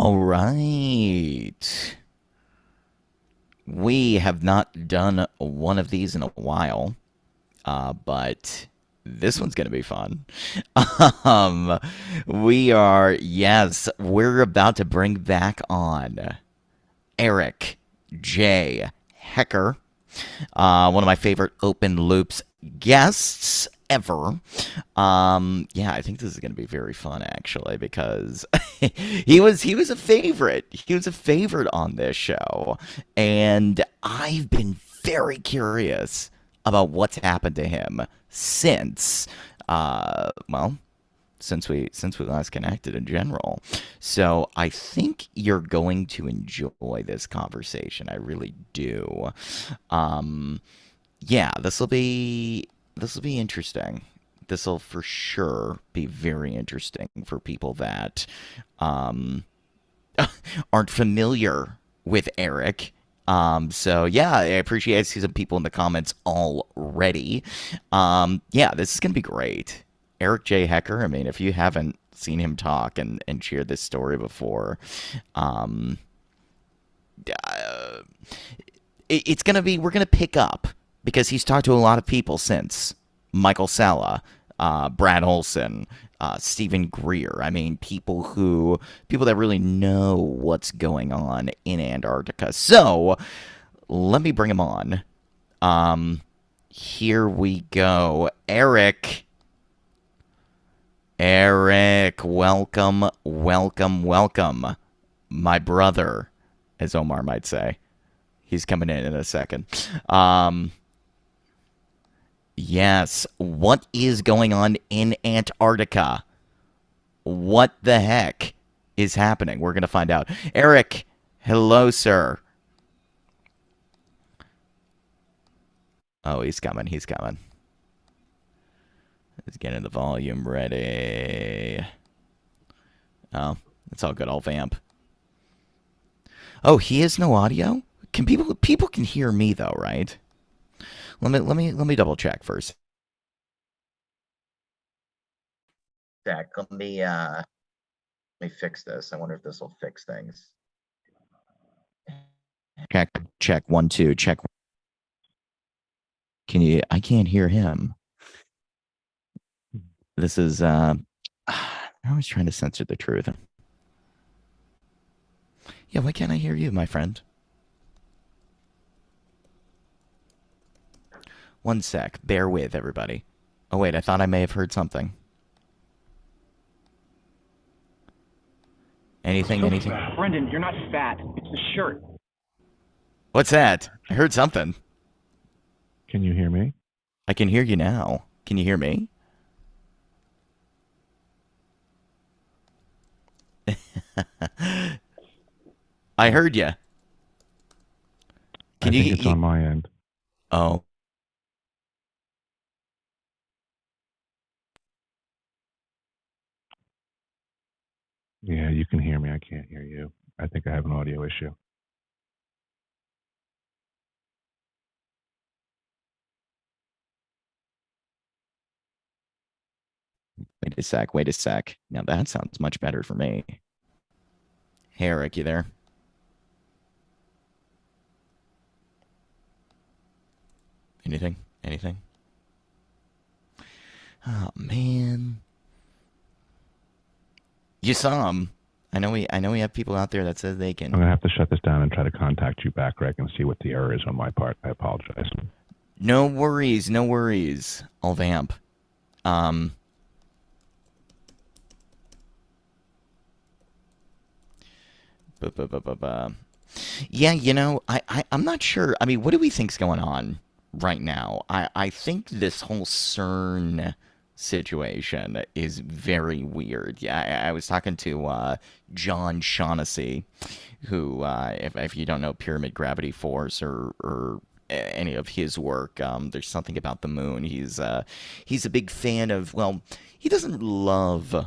All right. We have not done one of these in a while, but this one's going to be fun. Um, we're about to bring back on Eric J. Hecker, one of my favorite open loops guests ever. Yeah, I think this is going to be very fun actually because he was a favorite. He was a favorite on this show, and I've been very curious about what's happened to him since. Well, since we last connected in general. So I think you're going to enjoy this conversation. I really do. Um, yeah, this will be interesting. This will for sure be very interesting for people that um, aren't familiar with Eric. So yeah, I appreciate I see some people in the comments already. Yeah, this is gonna be great. Eric J. Hecker. I mean, if you haven't seen him talk and share this story before, um, uh, it's gonna be we're gonna pick up because he's talked to a lot of people since Michael Salla, Brad Olson, Stephen Greer. I mean, people that really know what's going on in Antarctica. So let me bring him on. Um, Here we go, Eric. Eric, welcome, welcome, welcome, my brother, as Omar might say. He's coming in a second. Um, yes. What is going on in Antarctica? What the heck is happening? We're going to find out. Eric, hello, sir. Oh, he's coming. He's coming. He's getting the volume ready. Oh, it's all good. I'll vamp. Oh, he has no audio? Can people can hear me though, right? Let me double check first. Zach, let me fix this. I wonder if this will fix things. Check, check, one, two, check. Can you? I can't hear him. This is. I was trying to censor the truth. Yeah, why can't I hear you, my friend? One sec. Bear with everybody. Oh wait, I thought I may have heard something. Anything? Anything? Brendan, you're not fat. It's the shirt. What's that? I heard something. Can you hear me? I can hear you now. Can you hear me? I heard you. I think it's on my end. Oh, Yeah, you can hear me. I can't hear you. I think I have an audio issue. wait a sec. Wait a sec. Now that sounds much better for me. Hey, Eric, you there? Anything? Anything? Oh man, you saw him. I know we have people out there that says they I'm can. going to have to shut this down and try to contact you back, Greg, and see what the error is on my part. I apologize. No worries, no worries. I'll vamp. Um, bu- Yeah, I'm not sure. I mean, what do we think's going on right now? I think this whole CERN situation is very weird. Yeah, I was talking to John Shaughnessy, who, if you don't know Pyramid Gravity Force or any of his work, there's something about the moon. He's a big fan of. Well, he doesn't love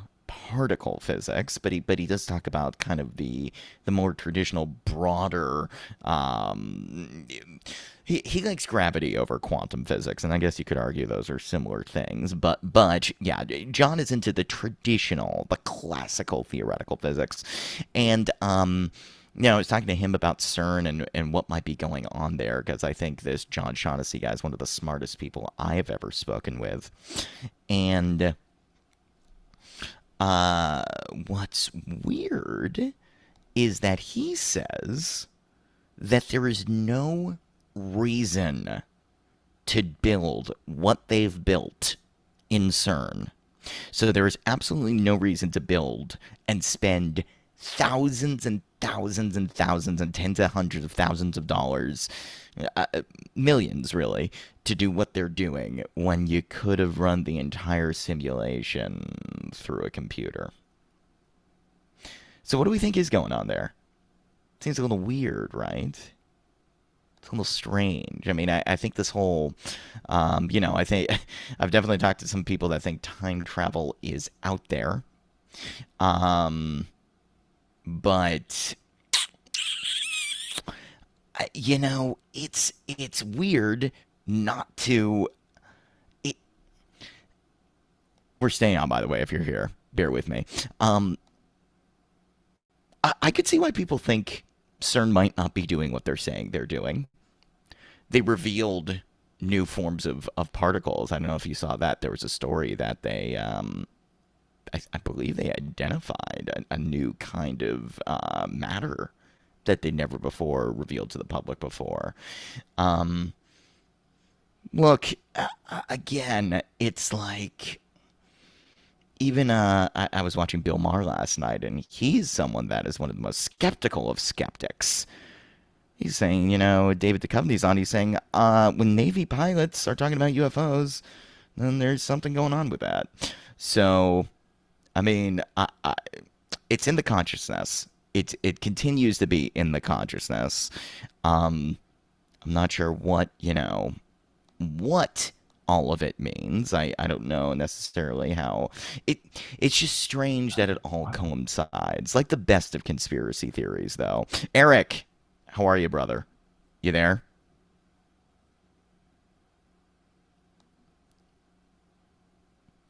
particle physics, but he does talk about kind of the more traditional, broader. Um, he likes gravity over quantum physics, and I guess you could argue those are similar things. But yeah, John is into the traditional, the classical theoretical physics, and I was talking to him about CERN and what might be going on there because I think this John Shaughnessy guy is one of the smartest people I have ever spoken with. And uh, what's weird is that he says that there is no reason to build what they've built in CERN. So there is absolutely no reason to build and spend thousands and thousands and thousands and tens of hundreds of thousands of dollars, uh, millions really, to do what they're doing when you could have run the entire simulation through a computer. So what do we think is going on there? Seems a little weird, right? It's a little strange. I mean, I think this whole, I think I've definitely talked to some people that think time travel is out there. Um, but it's weird not to. It, we're staying on, by the way. If you're here, bear with me. Um, I could see why people think CERN might not be doing what they're saying they're doing. They revealed new forms of particles. I don't know if you saw that. There was a story that I believe they identified a new kind of matter that they never before revealed to the public before. Um, Look, again, it's like even I was watching Bill Maher last night, and he's someone that is one of the most skeptical of skeptics. He's saying, David Duchovny's on. He's saying, when Navy pilots are talking about UFOs, then there's something going on with that. So, I mean, it's in the consciousness. It continues to be in the consciousness. Um, I'm not sure what all of it means. I don't know necessarily how it it's just strange that it all coincides. Like the best of conspiracy theories though. Eric, how are you, brother? You there?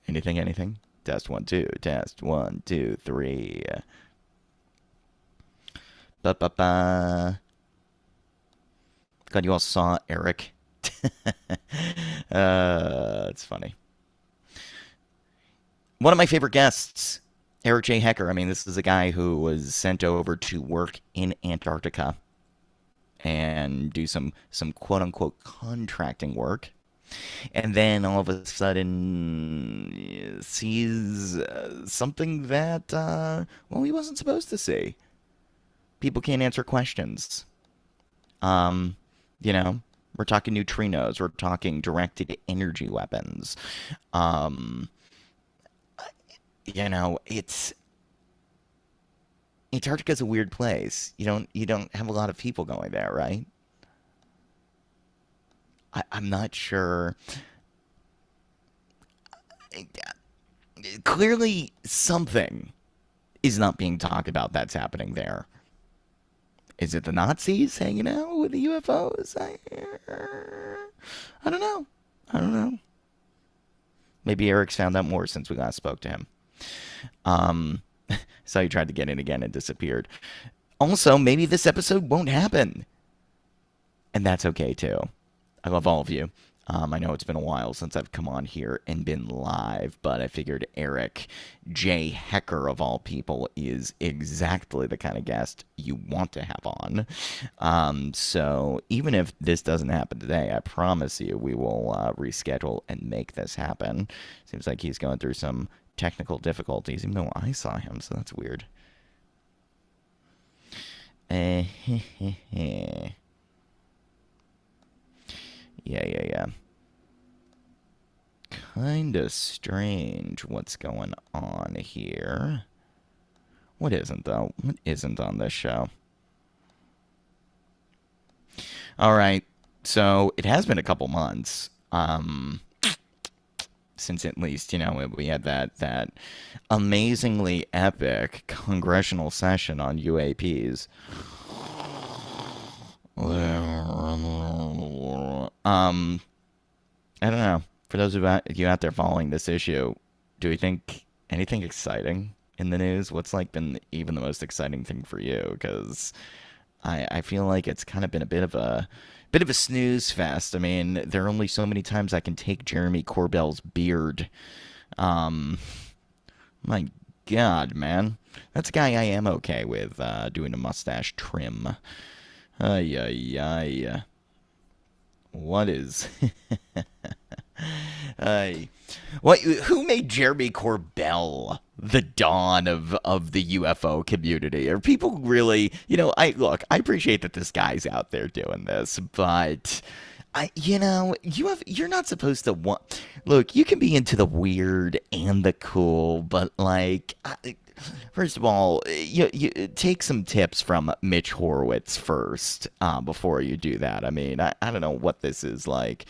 Anything? Test one, two, test one, two, three. Ba ba ba. God, you all saw Eric. It's funny. One of my favorite guests, Eric J. Hecker. I mean, this is a guy who was sent over to work in Antarctica and do some quote unquote contracting work, and then all of a sudden sees something that he wasn't supposed to see. People can't answer questions. Um, you know, we're talking neutrinos. We're talking directed energy weapons. Um, it's Antarctica's a weird place. You don't have a lot of people going there, right? I'm not sure. Clearly, something is not being talked about that's happening there. Is it the Nazis hanging out with the UFOs? I don't know. I don't know. Maybe Eric's found out more since we last spoke to him. Um, so he tried to get in again and disappeared. Also, maybe this episode won't happen, and that's okay too. I love all of you. I know it's been a while since I've come on here and been live, but I figured Eric J. Hecker, of all people, is exactly the kind of guest you want to have on. So even if this doesn't happen today, I promise you we will reschedule and make this happen. Seems like he's going through some technical difficulties, even though I saw him, so that's weird. Yeah, yeah. Kinda strange what's going on here. What isn't, though? What isn't on this show? Alright, so it has been a couple months. since at least, we had that amazingly epic congressional session on UAPs. I don't know. For those of you out there following this issue, do you think anything exciting in the news? What's like been even the most exciting thing for you? Because I feel like it's kind of been a bit of a snooze fest. I mean, there are only so many times I can take Jeremy Corbell's beard. Um, my God, man, that's a guy I am okay with doing a mustache trim. Ay ay ay. What is? Ay. What? Who made Jeremy Corbell the dawn of the UFO community? Are people really? I appreciate that this guy's out there doing this, but you're not supposed to want. Look, you can be into the weird and the cool, but like, first of all, you take some tips from Mitch Horowitz first before you do that. I mean, I don't know what this is like.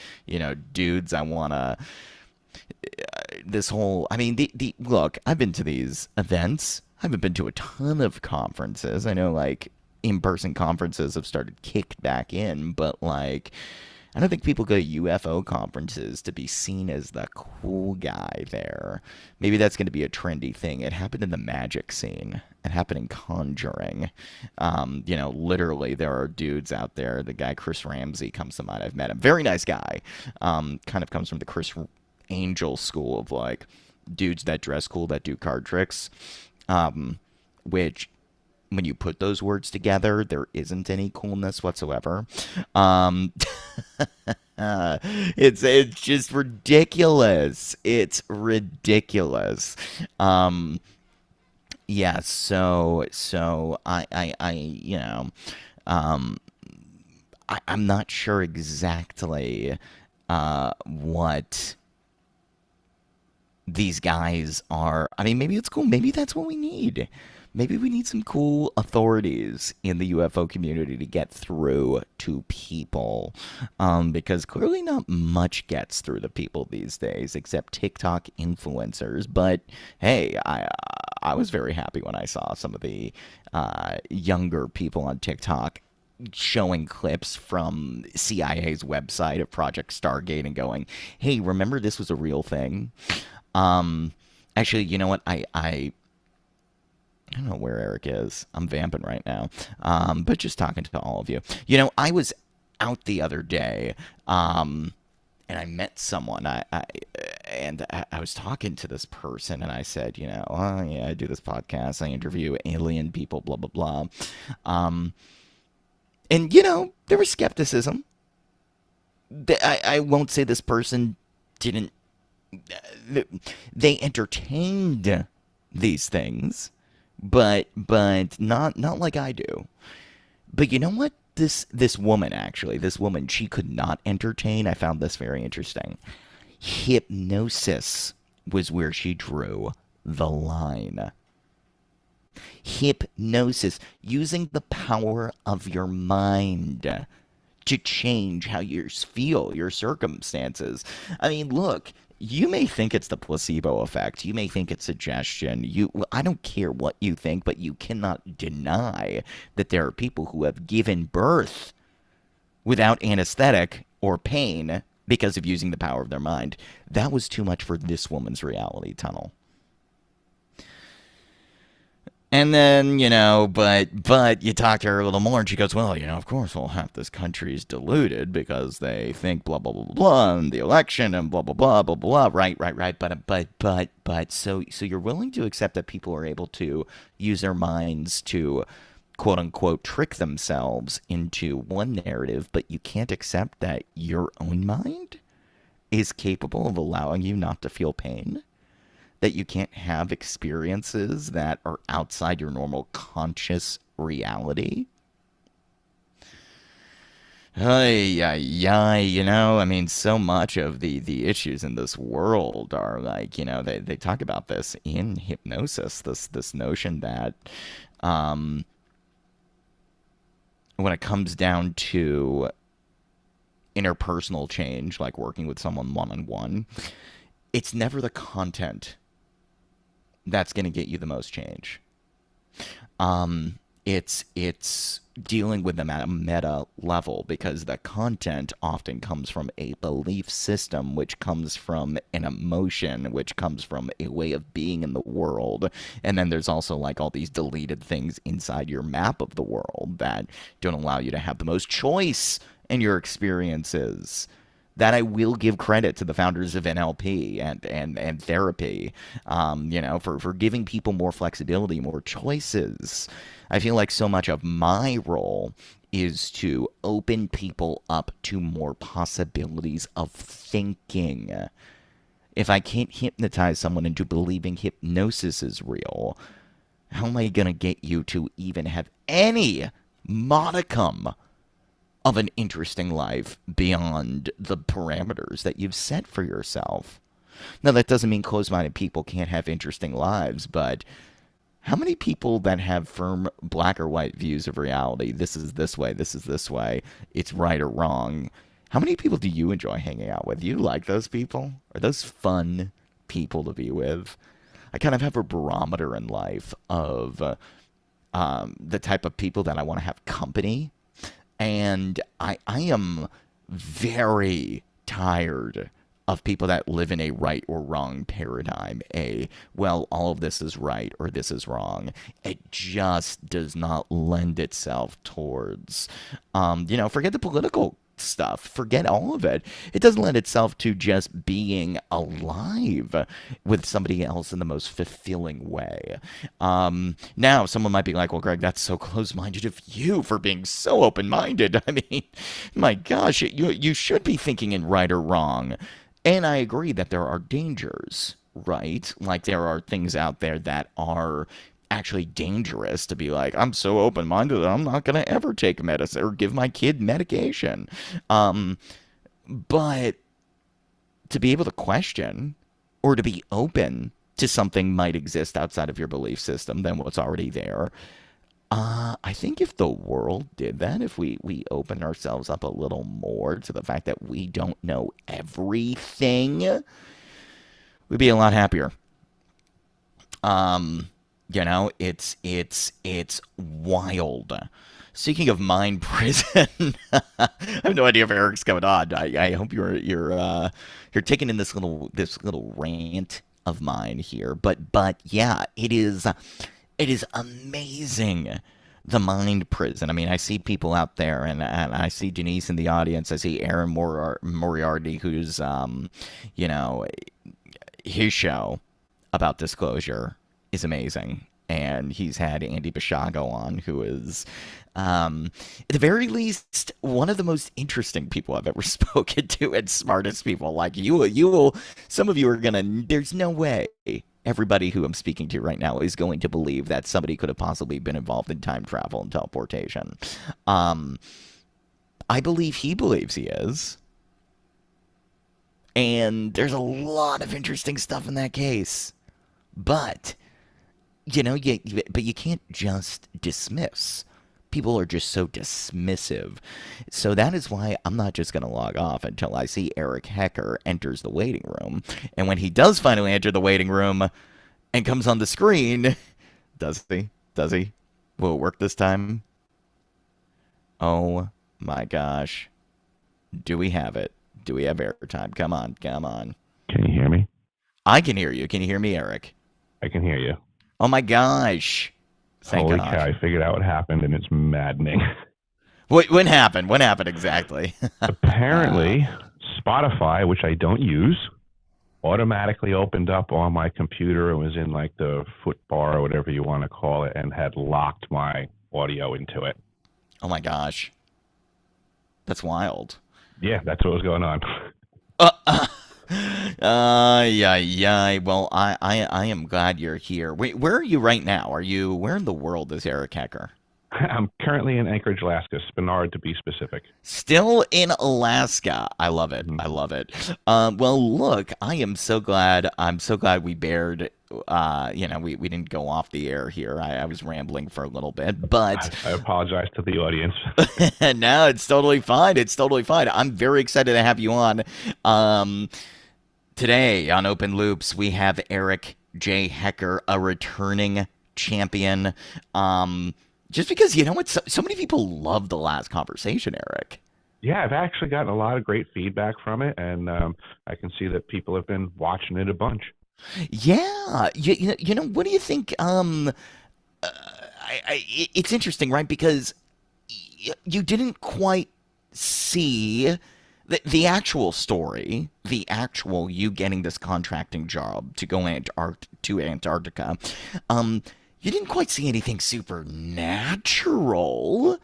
Dudes, I wanna this whole. I mean, the look. I've been to these events. I haven't been to a ton of conferences. I know, like, in-person conferences have started kicked back in, but like, I don't think people go to UFO conferences to be seen as the cool guy there. Maybe that's going to be a trendy thing. It happened in the magic scene. It happened in Conjuring. Literally, there are dudes out there. The guy Chris Ramsey comes to mind. I've met him. Very nice guy. Kind of comes from the Chris Angel school of like dudes that dress cool that do card tricks. Which when you put those words together, there isn't any coolness whatsoever. Um, it's just ridiculous. It's ridiculous. Um, yeah. So um, I'm not sure exactly what these guys are. I mean, maybe it's cool. Maybe that's what we need. Maybe we need some cool authorities in the UFO community to get through to people. Because clearly not much gets through to people these days, except TikTok influencers. But hey, I was very happy when I saw some of the younger people on TikTok showing clips from CIA's website of Project Stargate and going, "Hey, remember this was a real thing." Um, Actually, you know what? I don't know where Eric is. I'm vamping right now. But just talking to all of you. I was out the other day, and I met someone. I was talking to this person, and I said, oh yeah, I do this podcast. I interview alien people, blah blah blah. And there was skepticism. I won't say this person didn't. They entertained these things, but not like I do. But you know what? This woman, actually, she could not entertain. I found this very interesting. Hypnosis was where she drew the line. Hypnosis, using the power of your mind to change how you feel, your circumstances. I mean, look, you may think it's the placebo effect. You may think it's suggestion. I don't care what you think, but you cannot deny that there are people who have given birth without anesthetic or pain because of using the power of their mind. That was too much for this woman's reality tunnel. And then, but you talk to her a little more and she goes, well, of course, well, half this country is deluded because they think blah, blah, blah, blah, blah, and the election and blah, blah, blah, blah, blah, right. But so you're willing to accept that people are able to use their minds to, quote unquote, trick themselves into one narrative, but you can't accept that your own mind is capable of allowing you not to feel pain? That you can't have experiences that are outside your normal conscious reality? I mean, so much of the issues in this world are like, they talk about this in hypnosis, this notion that when it comes down to interpersonal change, like working with someone one-on-one, it's never the content that's going to get you the most change. It's dealing with them at a meta level because the content often comes from a belief system, which comes from an emotion, which comes from a way of being in the world. And then there's also like all these deleted things inside your map of the world that don't allow you to have the most choice in your experiences. That I will give credit to the founders of NLP and therapy, for giving people more flexibility, more choices. I feel like so much of my role is to open people up to more possibilities of thinking. If I can't hypnotize someone into believing hypnosis is real, how am I going to get you to even have any modicum of an interesting life beyond the parameters that you've set for yourself? Now, that doesn't mean closed minded people can't have interesting lives, but how many people that have firm black or white views of reality, this is this way, this is this way, it's right or wrong, how many people do you enjoy hanging out with? You like those people? Are those fun people to be with? I kind of have a barometer in life of the type of people that I want to have company. And I am very tired of people that live in a right or wrong paradigm. Well, all of this is right or this is wrong. It just does not lend itself towards, forget the political stuff. Forget all of it. It doesn't lend itself to just being alive with somebody else in the most fulfilling way. Now, someone might be like, well, Greg, that's so close-minded of you for being so open-minded. I mean, my gosh, you should be thinking in right or wrong. And I agree that there are dangers, right? Like there are things out there that are actually dangerous to be like, I'm so open minded that I'm not going to ever take medicine or give my kid medication. But to be able to question or to be open to something might exist outside of your belief system than what's already there. I think if the world did that, if we opened ourselves up a little more to the fact that we don't know everything, we'd be a lot happier. It's wild. Speaking of mind prison, I have no idea if Eric's coming on. I hope you're taking in this little rant of mine here. But yeah, it is amazing. The mind prison. I mean, I see people out there, and I see Denise in the audience. I see Aaron Moriarty, who's, his show about disclosure is amazing. And he's had Andy Bishago on, who is, at the very least, one of the most interesting people I've ever spoken to and smartest people. Like some of you are gonna, there's no way everybody who I'm speaking to right now is going to believe that somebody could have possibly been involved in time travel and teleportation. I believe he believes he is. And there's a lot of interesting stuff in that case. But but you can't just dismiss. People are just so dismissive. So that is why I'm not just going to log off until I see Eric Hecker enters the waiting room. And when he does finally enter the waiting room and comes on the screen, does he? Does he? Will it work this time? Oh my gosh. Do we have it? Do we have airtime? Come on, come on. Can you hear me? I can hear you. Can you hear me, Eric? I can hear you. Oh my gosh. Thank Holy God. cow, I figured out what happened, and it's maddening. What happened? What happened exactly? Apparently, Spotify, which I don't use, automatically opened up on my computer and was in like the foot bar or whatever you want to call it, and had locked my audio into it. Oh my gosh. That's wild. Yeah, that's what was going on. Yeah. Well, I am glad you're here. Wait, where are you right now? Where in the world is Eric Hecker? I'm currently in Anchorage, Alaska, Spenard to be specific. Still in Alaska. I love it. I love it. Well, look, I am so glad. I'm so glad we bared. We didn't go off the air here. I was rambling for a little bit, but I apologize to the audience. No, it's totally fine. It's totally fine. I'm very excited to have you on. Today on Open Loops, we have Eric J. Hecker, a returning champion. Just because, you know what? So many people love the last conversation, Eric. Yeah, I've actually gotten a lot of great feedback from it, and I can see that people have been watching it a bunch. Yeah. What do you think? It's interesting, right? Because you didn't quite see the actual story, the actual you getting this contracting job to go to Antarctica. You didn't quite see anything supernatural.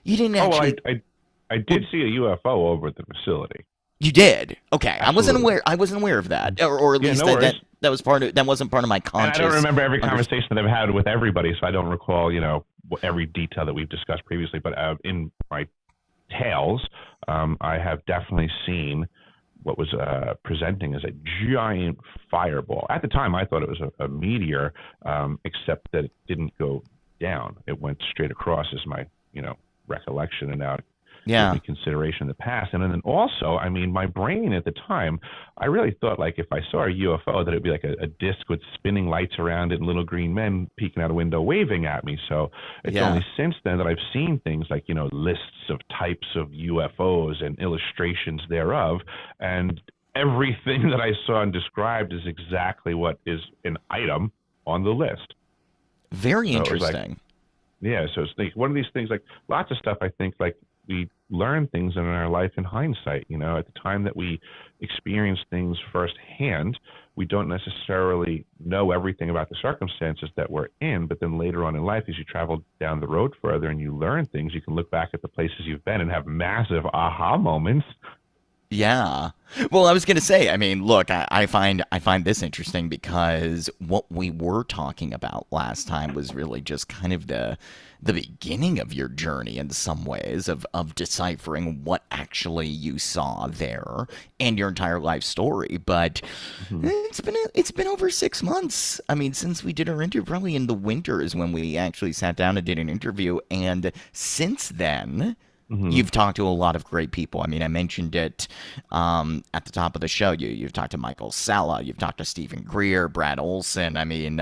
You didn't Oh well, actually. I did see a UFO over at the facility. You did. Okay, I wasn't Absolutely. aware. I wasn't aware of that, or at Yeah, least no that worries. that was part of that wasn't part of my And I don't conscious. remember every Under, conversation that I've had with everybody, so I don't recall, every detail that we've discussed previously. But in my tales, I have definitely seen what was presenting as a giant fireball. At the time, I thought it was a meteor, except that it didn't go down. It went straight across, is my recollection, and now it gives yeah, me consideration in the past. And then also, I mean, my brain at the time, I really thought like if I saw a UFO, that it'd be like a disc with spinning lights around it and little green men peeking out a window waving at me. So it's yeah. only since then that I've seen things like, lists of types of UFOs and illustrations thereof. And everything that I saw and described is exactly what is an item on the list. Very So it was like, interesting. yeah, so it's like one of these things, like lots of stuff, I think, like we learn things in our life in hindsight. At the time that we experience things firsthand, we don't necessarily know everything about the circumstances that we're in. But then later on in life, as you travel down the road further and you learn things, you can look back at the places you've been and have massive aha moments. Yeah. Well, I was gonna say, I mean, look, I find this interesting because what we were talking about last time was really just kind of the beginning of your journey in some ways of deciphering what actually you saw there and your entire life story. But Mm-hmm. it's been over 6 months. I mean, since we did our interview, probably in the winter is when we actually sat down and did an interview, and since then. Mm-hmm. You've talked to a lot of great people. I mean, I mentioned it at the top of the show. You've talked to Michael Salla, you've talked to Stephen Greer, Brad Olson. I mean,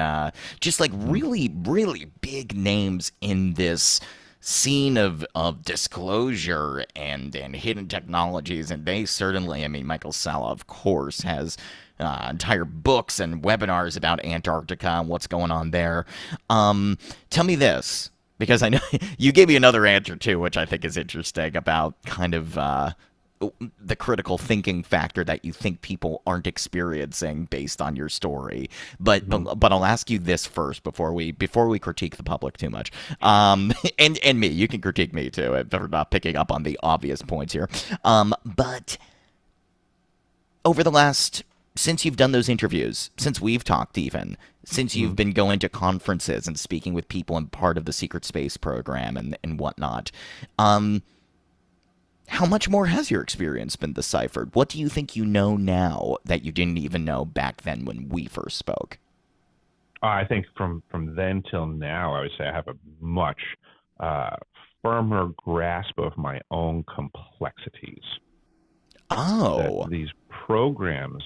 just like Mm-hmm. really, really big names in this scene of disclosure and hidden technologies. And they certainly, I mean, Michael Salla, of course, has entire books and webinars about Antarctica and what's going on there. Tell me this, because I know you gave me another answer too, which I think is interesting about kind of the critical thinking factor that you think people aren't experiencing based on your story. But Mm-hmm. but, but I'll ask you this first before we critique the public too much. And me, you can critique me too if we're not picking up on the obvious points here. But over the last since you've done those interviews, since we've talked even, since Mm-hmm. you've been going to conferences and speaking with people and part of the secret space program and whatnot, um, how much more has your experience been deciphered? What do you think you know now that you didn't even know back then when we first spoke? I think from then till now, I would say I have a much uh, firmer grasp of my own complexities. That Oh, these programs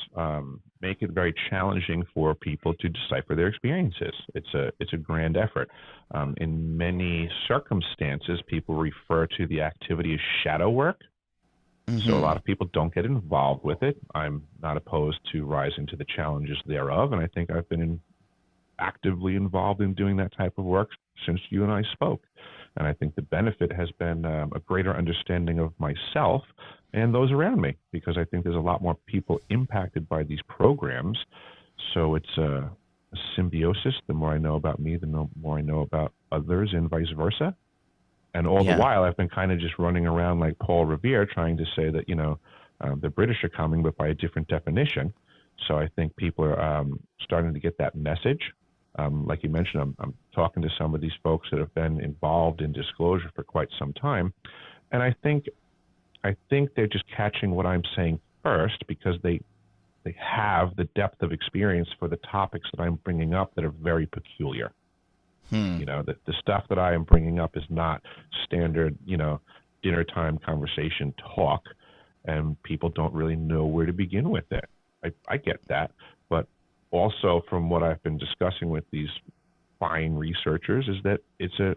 make it very challenging for people to decipher their experiences. It's a grand effort. In many circumstances, people refer to the activity as shadow work. So a mm-hmm. lot of people don't get involved with it. I'm not opposed to rising to the challenges thereof, and I think I've been actively involved in doing that type of work since you and I spoke. And I think the benefit has been a greater understanding of myself and those around me, because I think there's a lot more people impacted by these programs. So it's a symbiosis. The more I know about me, the more I know about others, and vice versa. And all the Yeah, while, I've been kind of just running around like Paul Revere, trying to say that the British are coming, but by a different definition. So I think people are starting to get that message. Like you mentioned, I'm talking to some of these folks that have been involved in disclosure for quite some time, and I think they're just catching what I'm saying first, because they have the depth of experience for the topics that I'm bringing up that are very peculiar. hmm. The stuff that I am bringing up is not standard, dinner time conversation talk, and people don't really know where to begin with it. I get that, but also from what I've been discussing with these fine researchers is that it's an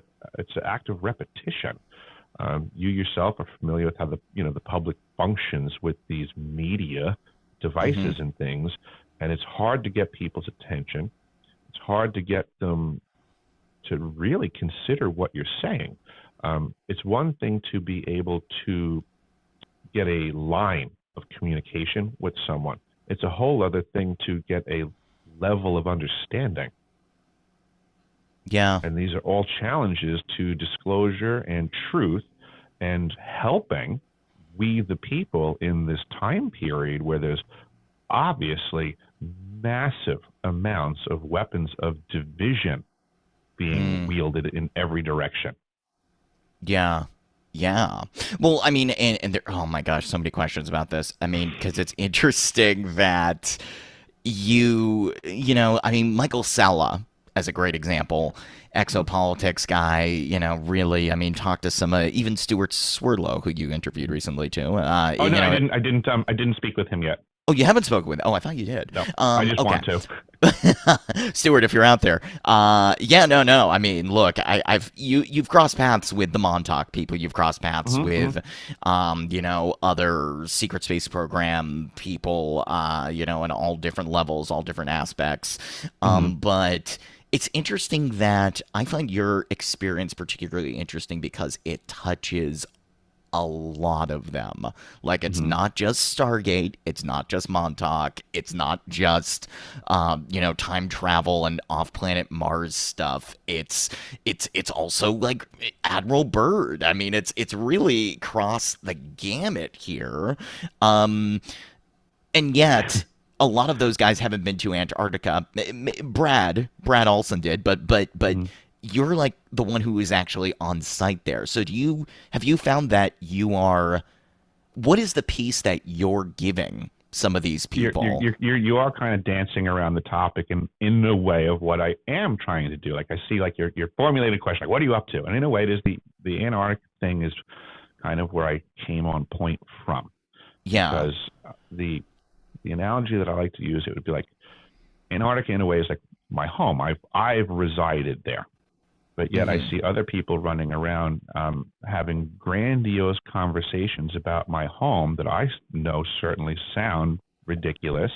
act of repetition. You yourself are familiar with how the public functions with these media Mm-hmm. devices and things, and it's hard to get people's attention. It's hard to get them to really consider what you're saying. It's one thing to be able to get a line of communication with someone. It's a whole other thing to get a level of understanding. Yeah. And these are all challenges to disclosure and truth and helping we, the people, in this time period where there's obviously massive amounts of weapons of division being Mm. wielded in every direction. Yeah. Yeah. Well, I mean, and there, oh my gosh, so many questions about this. I mean, because it's interesting that I mean, Michael Salla as a great example, exopolitics guy, really, I mean, talk to some, even Stuart Swirlow, who you interviewed recently too. Oh no, I didn't. I didn't speak with him yet. Oh, you haven't spoken with. Oh, I thought you did. No, I just Okay. want to. Stuart, if you're out there, yeah, no. I mean, look, you've crossed paths with the Montauk people. You've crossed paths Mm-hmm. with, other secret space program people, in all different levels, all different aspects. Mm-hmm. But it's interesting that I find your experience particularly interesting because it touches a lot of them. Like, it's Mm-hmm. not just Stargate, it's not just Montauk, it's not just time travel and off-planet Mars stuff. It's also like Admiral Byrd. I mean, it's really crossed the gamut here. Um, and yet a lot of those guys haven't been to Antarctica. Brad Olson did, but Mm-hmm. you're like the one who is actually on site there. So have you found that what is the piece that you're giving some of these people? You are kind of dancing around the topic in a way of what I am trying to do. Like I see, like your formulated question, like what are you up to? And in a way, it is the Antarctic thing is kind of where I came on point from, Yeah. because the analogy that I like to use, it would be like Antarctica in a way is like my home. I've resided there, but yet I Hmm. see other people running around having grandiose conversations about my home that I know certainly sound ridiculous,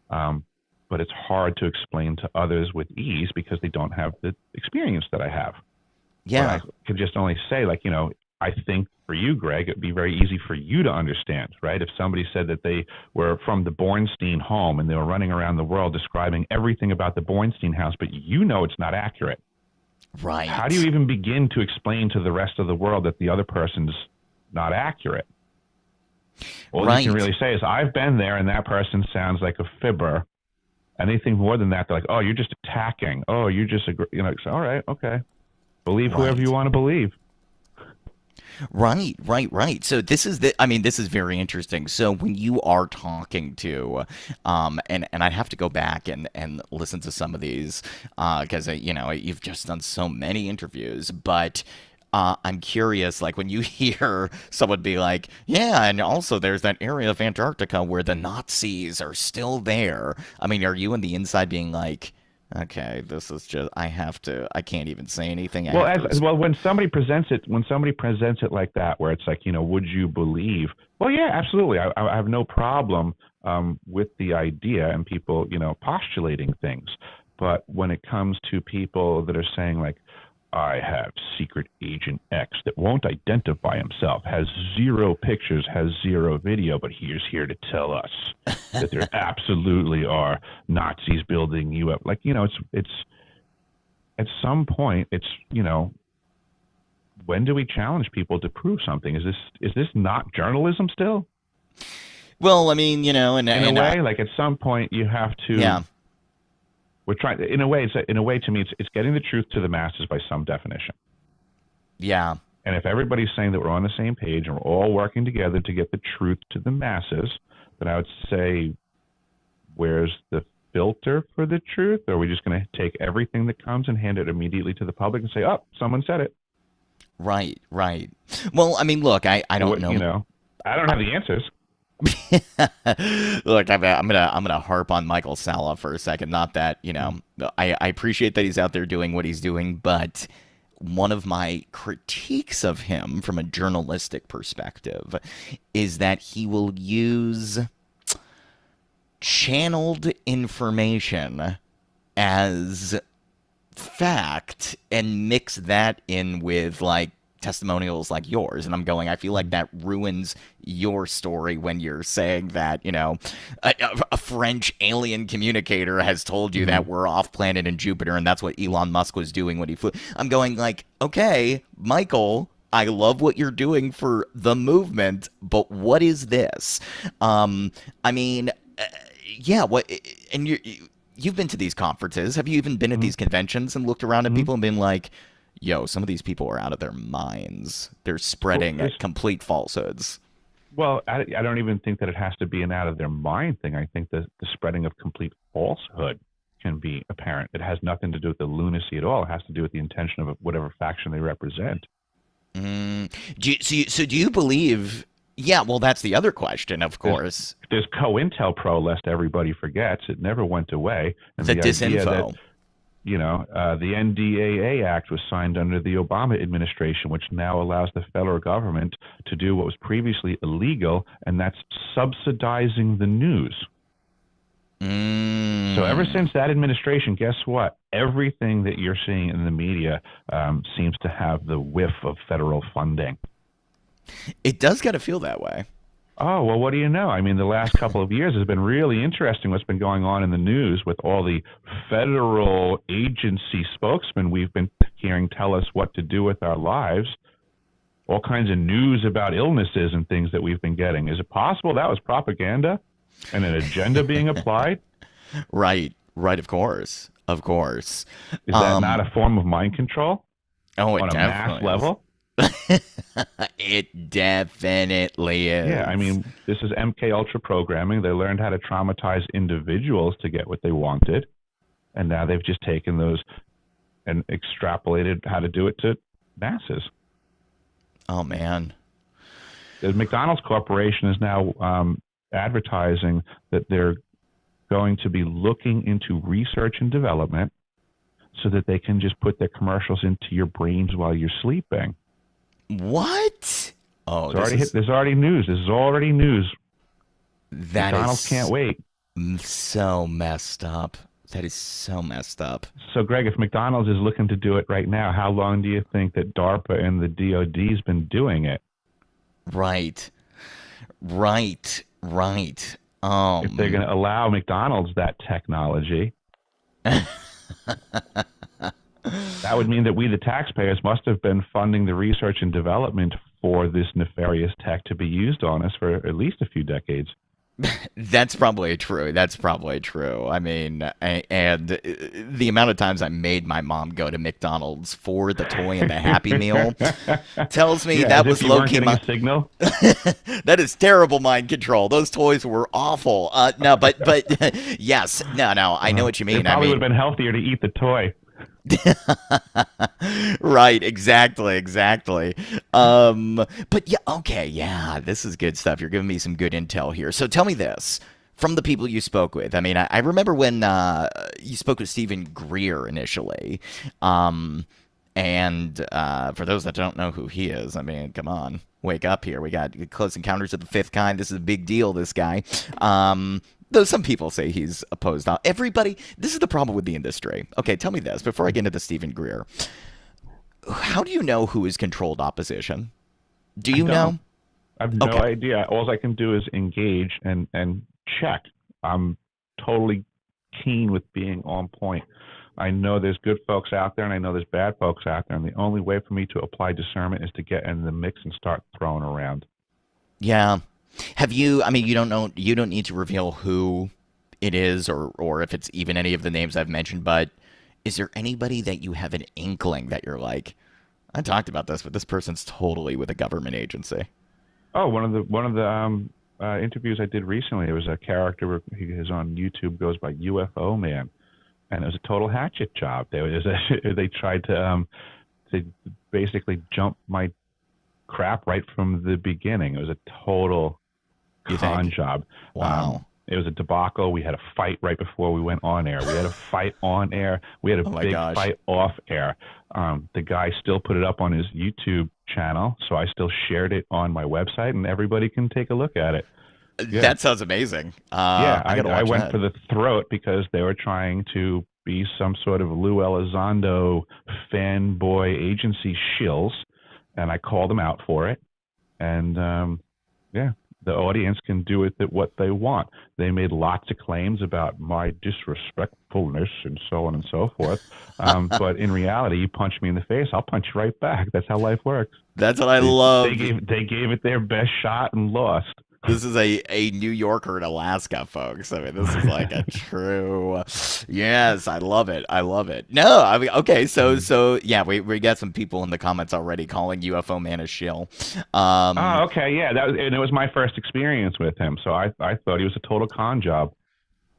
but it's hard to explain to others with ease because they don't have the experience that I have. But I Yeah. could just only say, like, I think for you, Greg, it'd be very easy for you to understand, right? If somebody said that they were from the Bornstein home and they were running around the world describing everything about the Bornstein house, but it's not accurate. How do you Right. even begin to explain to the rest of the world that the other person's not accurate? All you can Right. really say is, I've been there and that person sounds like a fibber. Anything more than that, they're like, oh, you're just attacking. Oh, you just agree. So, all right, okay. Believe whoever you Right. want to believe. Right. So this is very interesting. So when you are talking to, and I'd have to go back and listen to some of these, because you've just done so many interviews, but. I'm curious, like when you hear someone be like, yeah, and also there's that area of Antarctica where the Nazis are still there. I mean, are you on the inside being like, okay, this is just, I can't even say anything. I Well, have to as well, when somebody presents it like that, where it's like, would you believe? Well, yeah, absolutely. I have no problem with the idea and people, postulating things. But when it comes to people that are saying like, I have secret agent X that won't identify himself, has zero pictures, has zero video, but he's here to tell us that there absolutely are Nazis building you up. Like, it's at some point, it's, when do we challenge people to prove something? Is this not journalism still? Well, I mean, In a way, like at some point you have to. yeah, We're trying. In a way, to me, it's getting the truth to the masses by some definition. yeah, And if everybody's saying that we're on the same page and we're all working together to get the truth to the masses, then I would say, where's the filter for the truth? Or are we just going to take everything that comes and hand it immediately to the public and say, oh, someone said it? right. Well, I mean, look, I don't What, know. I don't have the answers. Look, I'm gonna harp on Michael Salla for a second. Not that I appreciate that he's out there doing what he's doing, but one of my critiques of him from a journalistic perspective is that he will use channeled information as fact and mix that in with like testimonials like yours. And I'm going, I feel like that ruins your story when you're saying that, a French alien communicator has told you that we're off planet in Jupiter, and that's what Elon Musk was doing when he flew. I'm going like, okay, Michael, I love what you're doing for the movement, but what is this? I mean, yeah, what, and you've been to these conferences. Have you even been at these conventions and looked around at Mm-hmm. people and been like, yo, some of these people are out of their minds. They're spreading Well, complete falsehoods. well, I don't even think that it has to be an out of their mind thing. I think that the spreading of complete falsehood can be apparent. It has nothing to do with the lunacy at all. It has to do with the intention of whatever faction they represent. Do you believe? Yeah, well, that's the other question, of course. There's COINTELPRO, lest everybody forgets. It never went away. And The the idea that, disinfo. the NDAA Act was signed under the Obama administration, which now allows the federal government to do what was previously illegal, and that's subsidizing the news. So ever since that administration, guess what? Everything that you're seeing in the media seems to have the whiff of federal funding. It does kind of feel that way. Oh, well, what do you know? I mean, the last couple of years has been really interesting what's been going on in the news with all the federal agency spokesmen we've been hearing tell us what to do with our lives. All kinds of news about illnesses and things that we've been getting. Is it possible that was propaganda and an agenda being applied? Right, right, of course. Of course. Is that not a form of mind control Oh, it on a mass definitely is. level? It definitely is. Yeah, I mean, this is MK Ultra programming. They learned how to traumatize individuals to get what they wanted, and now they've just taken those and extrapolated how to do it to masses. Oh man. The McDonald's Corporation is now advertising that they're going to be looking into research and development so that they can just put their commercials into your brains while you're sleeping. What? Oh, There's already news. This is already news. that McDonald's is can't wait. so messed up. That is so messed up. So, Greg, if McDonald's is looking to do it right now, how long do you think that DARPA and the DoD's been doing it? Right. Right. Right. If they're going to allow McDonald's that technology, that would mean that we, the taxpayers, must have been funding the research and development for this nefarious tech to be used on us for at least a few decades. That's probably true. That's probably true. I mean, and the amount of times I made my mom go to McDonald's for the toy and the Happy Meal tells me Yeah, that as was if you weren't low-key getting a signal. That is terrible mind control. Those toys were awful. No, but yes, no. I know what you mean. It probably I would mean, have been healthier to eat the toy. right? Exactly. But yeah, okay, yeah. This is good stuff. You're giving me some good intel here. So tell me this. From the people you spoke with, I mean, I remember when you spoke with Stephen Greer initially. And for those that don't know who he is, I mean, come on, wake up here. We got Close Encounters of the Fifth Kind. This is a big deal, this guy. Though some people say he's opposed. Everybody, this is the problem with the industry. Okay, tell me this before I get into Stephen Greer. How do you know who is controlled opposition? Do you know? I have no Okay. idea. All I can do is engage and check. I'm totally keen with being on point. I know there's good folks out there, and I know there's bad folks out there, and the only way for me to apply discernment is to get in the mix and start throwing around. Yeah. Have you? I mean, you don't know. You don't need to reveal who it is, or if it's even any of the names I've mentioned. But is there anybody that you have an inkling that you're like, I talked about this, but this person's totally with a government agency? Oh, one of the interviews I did recently, it was a character. He is on YouTube, goes by UFO Man, and it was a total hatchet job. They tried to basically jump my crap right from the beginning. It was a total You con think? job. Wow. It was a debacle. We had a fight right before we went on air. We had a fight on air. We had a Oh my big gosh. fight off air. The guy still put it up on his YouTube channel, so I still shared it on my website, and everybody can take a look at it. Yeah, That sounds amazing. yeah. I gotta I watch went that. for the throat because they were trying to be some sort of Lou Elizondo fanboy agency shills, and I called them out for it. And yeah, the audience can do with it what they want. They made lots of claims about my disrespectfulness and so on and so forth. But in reality, you punch me in the face, I'll punch you right back. That's how life works. That's what I They love. gave it their best shot and lost. This is a New Yorker in Alaska, folks. I mean, this is like a true. Yes, I love it. I love it. No, I mean, okay, so yeah, we got some people in the comments already calling UFO Man a shill. Oh, Um, okay, yeah, and it was my first experience with him, so I thought he was a total con job.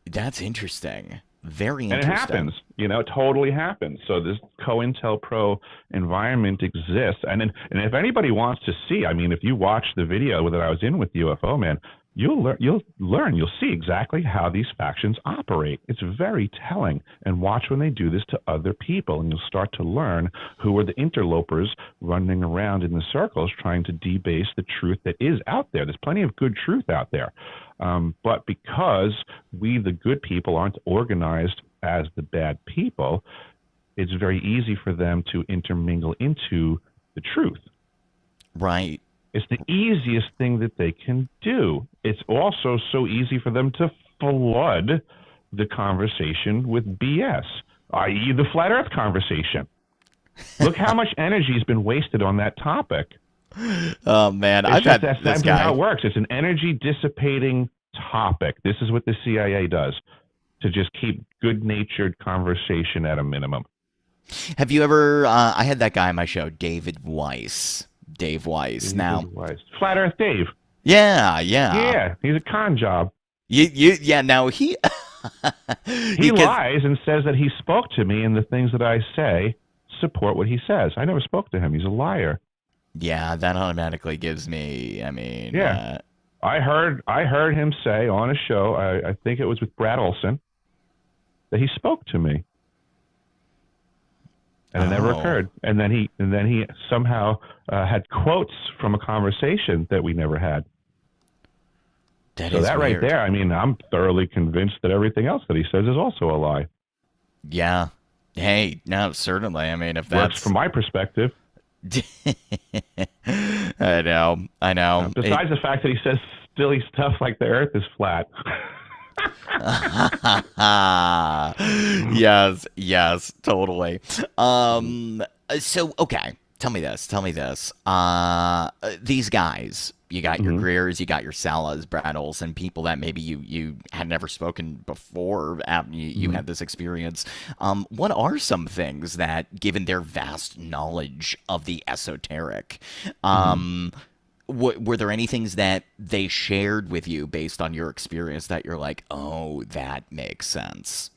that's interesting. Very And it happens, interesting. it totally happens. So this COINTELPRO environment exists, and if anybody wants to see, I mean, if you watch the video that I was in with UFO Man, you'll see exactly how these factions operate. It's very telling, and watch when they do this to other people, and you'll start to learn who are the interlopers running around in the circles trying to debase the truth that is out there. There's plenty of good truth out there. But because we, the good people, aren't organized as the bad people, it's very easy for them to intermingle into the truth. Right. It's the easiest thing that they can do. It's also so easy for them to flood the conversation with BS, i.e., the flat Earth conversation. Look how much energy has been wasted on that topic. Oh man, It's I've just had this that's how guy. it works. It's an energy dissipating topic. This is what the CIA does to just keep good natured conversation at a minimum. Have you ever? I had that guy on my show, David Weiss. Dave Weiss. Now, David Wise. Flat Earth Dave. yeah, yeah. Yeah, he's a con job. Yeah. Now he, He because lies and says that he spoke to me, and the things that I say support what he says. I never spoke to him. He's a liar. yeah, that automatically gives me. I mean, Yeah. I heard him say on a show, I think it was with Brad Olson, that he spoke to me. And it never oh, occurred. And then he somehow had quotes from a conversation that we never had. that So is that right weird. there, I mean, I'm thoroughly convinced that everything else that he says is also a lie. Yeah. Hey, no, certainly. I mean, if Works that's, from my perspective. I know, I know. Besides the fact that he says silly stuff like the Earth is flat. Yes, yes, totally. So okay, tell me this. Tell me this. These guys, you got your Mhm. Greers, you got your Salas, Brad Olson, people that maybe you had never spoken before. You Mhm. had this experience. What are some things that, given their vast knowledge of the esoteric, Mhm. were there any things that they shared with you based on your experience that you're like, oh, that makes sense?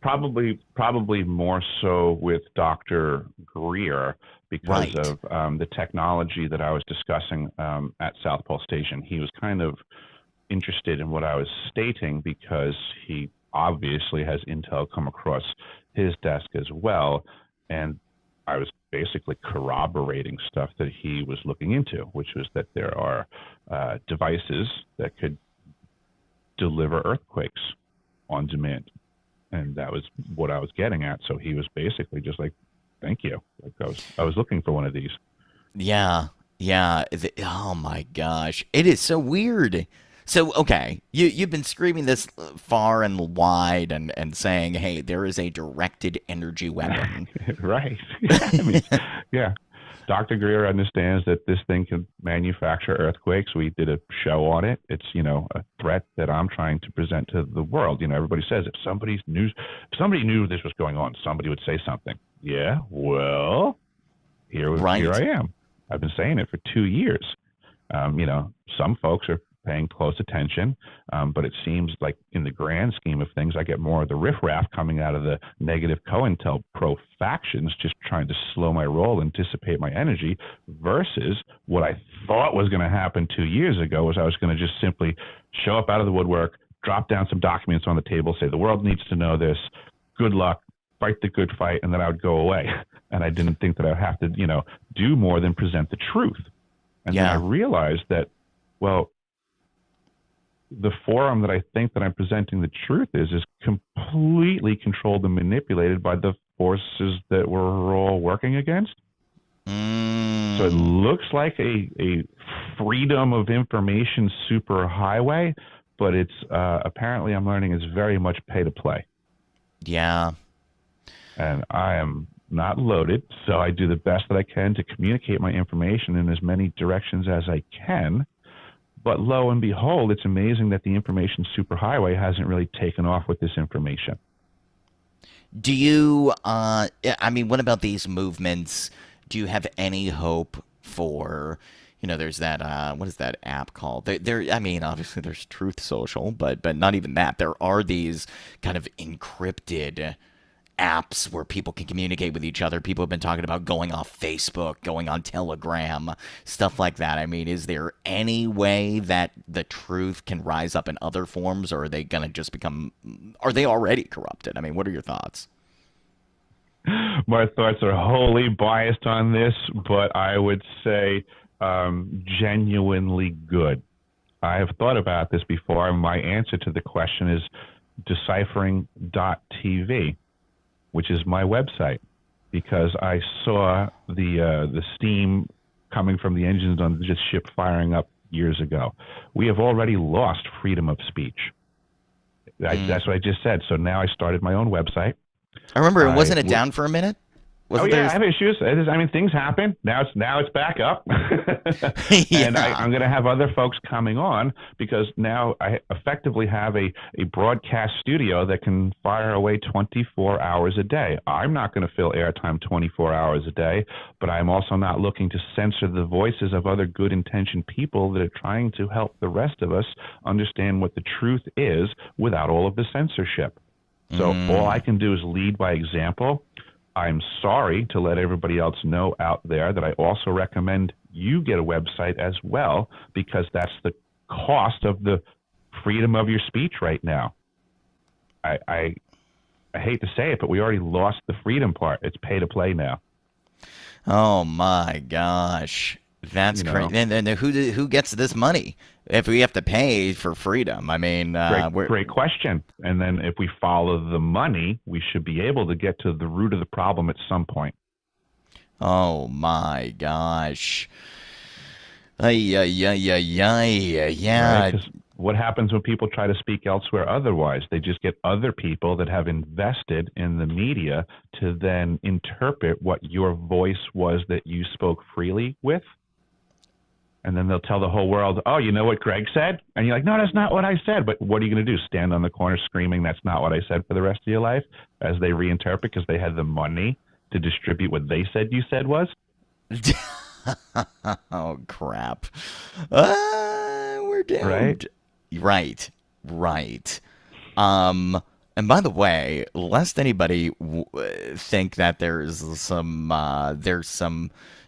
Probably more so with Dr. Greer because Right. of the technology that I was discussing at South Pole Station. He was kind of interested in what I was stating because he obviously has intel come across his desk as well. And I was basically corroborating stuff that he was looking into, which was that there are devices that could deliver earthquakes on demand. And that was what I was getting at. So he was basically just like, "Thank you." Like I was looking for one of these. Yeah. Yeah. Oh my gosh. It is so weird. So, okay, you've been screaming this far and wide and saying, hey, there is a directed energy weapon. Right. I mean, yeah. Dr. Greer understands that this thing can manufacture earthquakes. We did a show on it. It's, a threat that I'm trying to present to the world. Everybody says if somebody knew this was going on, somebody would say something. Yeah, well, here Right. I am. I've been saying it for 2 years. Some folks are paying close attention. But it seems like in the grand scheme of things, I get more of the riffraff coming out of the negative COINTELPRO factions, just trying to slow my roll and dissipate my energy, versus what I thought was going to happen 2 years ago was I was going to just simply show up out of the woodwork, drop down some documents on the table, say the world needs to know this, good luck, fight the good fight, and then I would go away. And I didn't think that I'd have to, do more than present the truth. And then I realized that, well, the forum that I think that I'm presenting the truth is completely controlled and manipulated by the forces that we're all working against. So it looks like a freedom of information superhighway, but it's apparently I'm learning is very much pay to play. Yeah. And I am not loaded, so I do the best that I can to communicate my information in as many directions as I can. But lo and behold, it's amazing that the information superhighway hasn't really taken off with this information. Do you, what about these movements? Do you have any hope for, there's that, what is that app called? Obviously there's Truth Social, but not even that. There are these kind of encrypted apps where people can communicate with each other. People have been talking about going off Facebook, going on Telegram, stuff like that. I mean, is there any way that the truth can rise up in other forms, or are they going to just are they already corrupted? I mean, what are your thoughts? My thoughts are wholly biased on this, but I would say genuinely good. I have thought about this before, and my answer to the question is Deciphering.tv, which is my website, because I saw the steam coming from the engines on this ship firing up years ago. We have already lost freedom of speech. That's what I just said. So now I started my own website. I remember, wasn't it down for a minute? I have issues. Things happen. Now it's back up. And I'm going to have other folks coming on, because now I effectively have a broadcast studio that can fire away 24 hours a day. I'm not going to fill airtime 24 hours a day, but I'm also not looking to censor the voices of other good-intentioned people that are trying to help the rest of us understand what the truth is without all of the censorship. So all I can do is lead by example. I'm sorry to let everybody else know out there that I also recommend you get a website as well, because that's the cost of the freedom of your speech right now. I hate to say it, but we already lost the freedom part. It's pay to play now. Oh my gosh. That's crazy. And who gets this money if we have to pay for freedom? I mean, great question. And then if we follow the money, we should be able to get to the root of the problem at some point. Oh my gosh. Yeah. Right? 'Cause what happens when people try to speak elsewhere otherwise? They just get other people that have invested in the media to then interpret what your voice was that you spoke freely with. And then they'll tell the whole world, oh, you know what Greg said? And you're like, no, that's not what I said. But what are you going to do? Stand on the corner screaming, that's not what I said for the rest of your life, as they reinterpret because they had the money to distribute what they said you said was? Oh, crap. We're doomed. Right. And by the way, lest anybody think that there's some,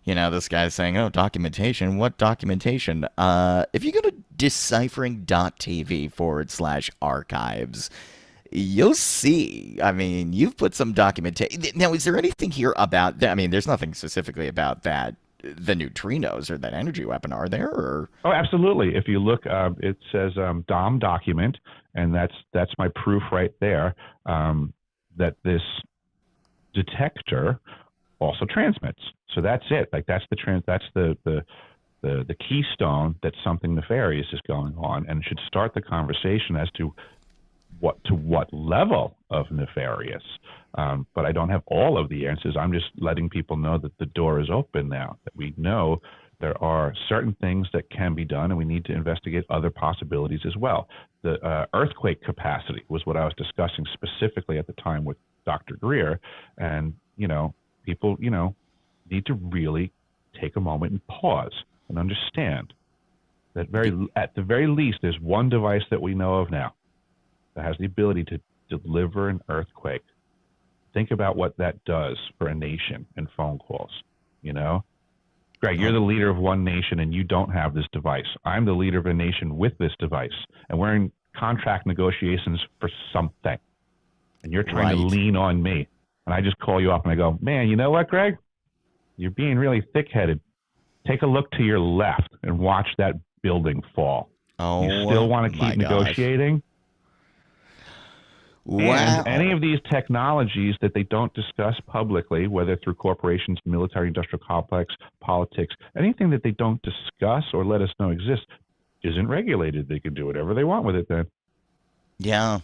this guy's saying, oh, documentation. What documentation? If you go to deciphering.tv/archives, you'll see. I mean, you've put some documentation. Now, is there anything here about that? I mean, there's nothing specifically about that, the neutrinos or that energy weapon, are there? Or? Oh, absolutely. If you look, it says DOM document, and that's my proof right there, that this detector also transmits. So that's it. Like that's the keystone that something nefarious is going on, and should start the conversation as to what level of nefarious. But I don't have all of the answers. I'm just letting people know that the door is open now, that we know there are certain things that can be done, and we need to investigate other possibilities as well. The earthquake capacity was what I was discussing specifically at the time with Dr. Greer, and people need to really take a moment and pause and understand At the very least, there's one device that we know of now that has the ability to deliver an earthquake. Think about what that does for a nation and phone calls. You know, Greg, you're the leader of one nation and you don't have this device. I'm the leader of a nation with this device, and we're in contract negotiations for something. And you're trying to lean on me. And I just call you up and I go, man, you know what, Greg? You're being really thick-headed. Take a look to your left and watch that building fall. Oh, you still want to keep negotiating? Wow. And any of these technologies that they don't discuss publicly, whether through corporations, military-industrial complex, politics, anything that they don't discuss or let us know exists isn't regulated. They can do whatever they want with it then. Yeah.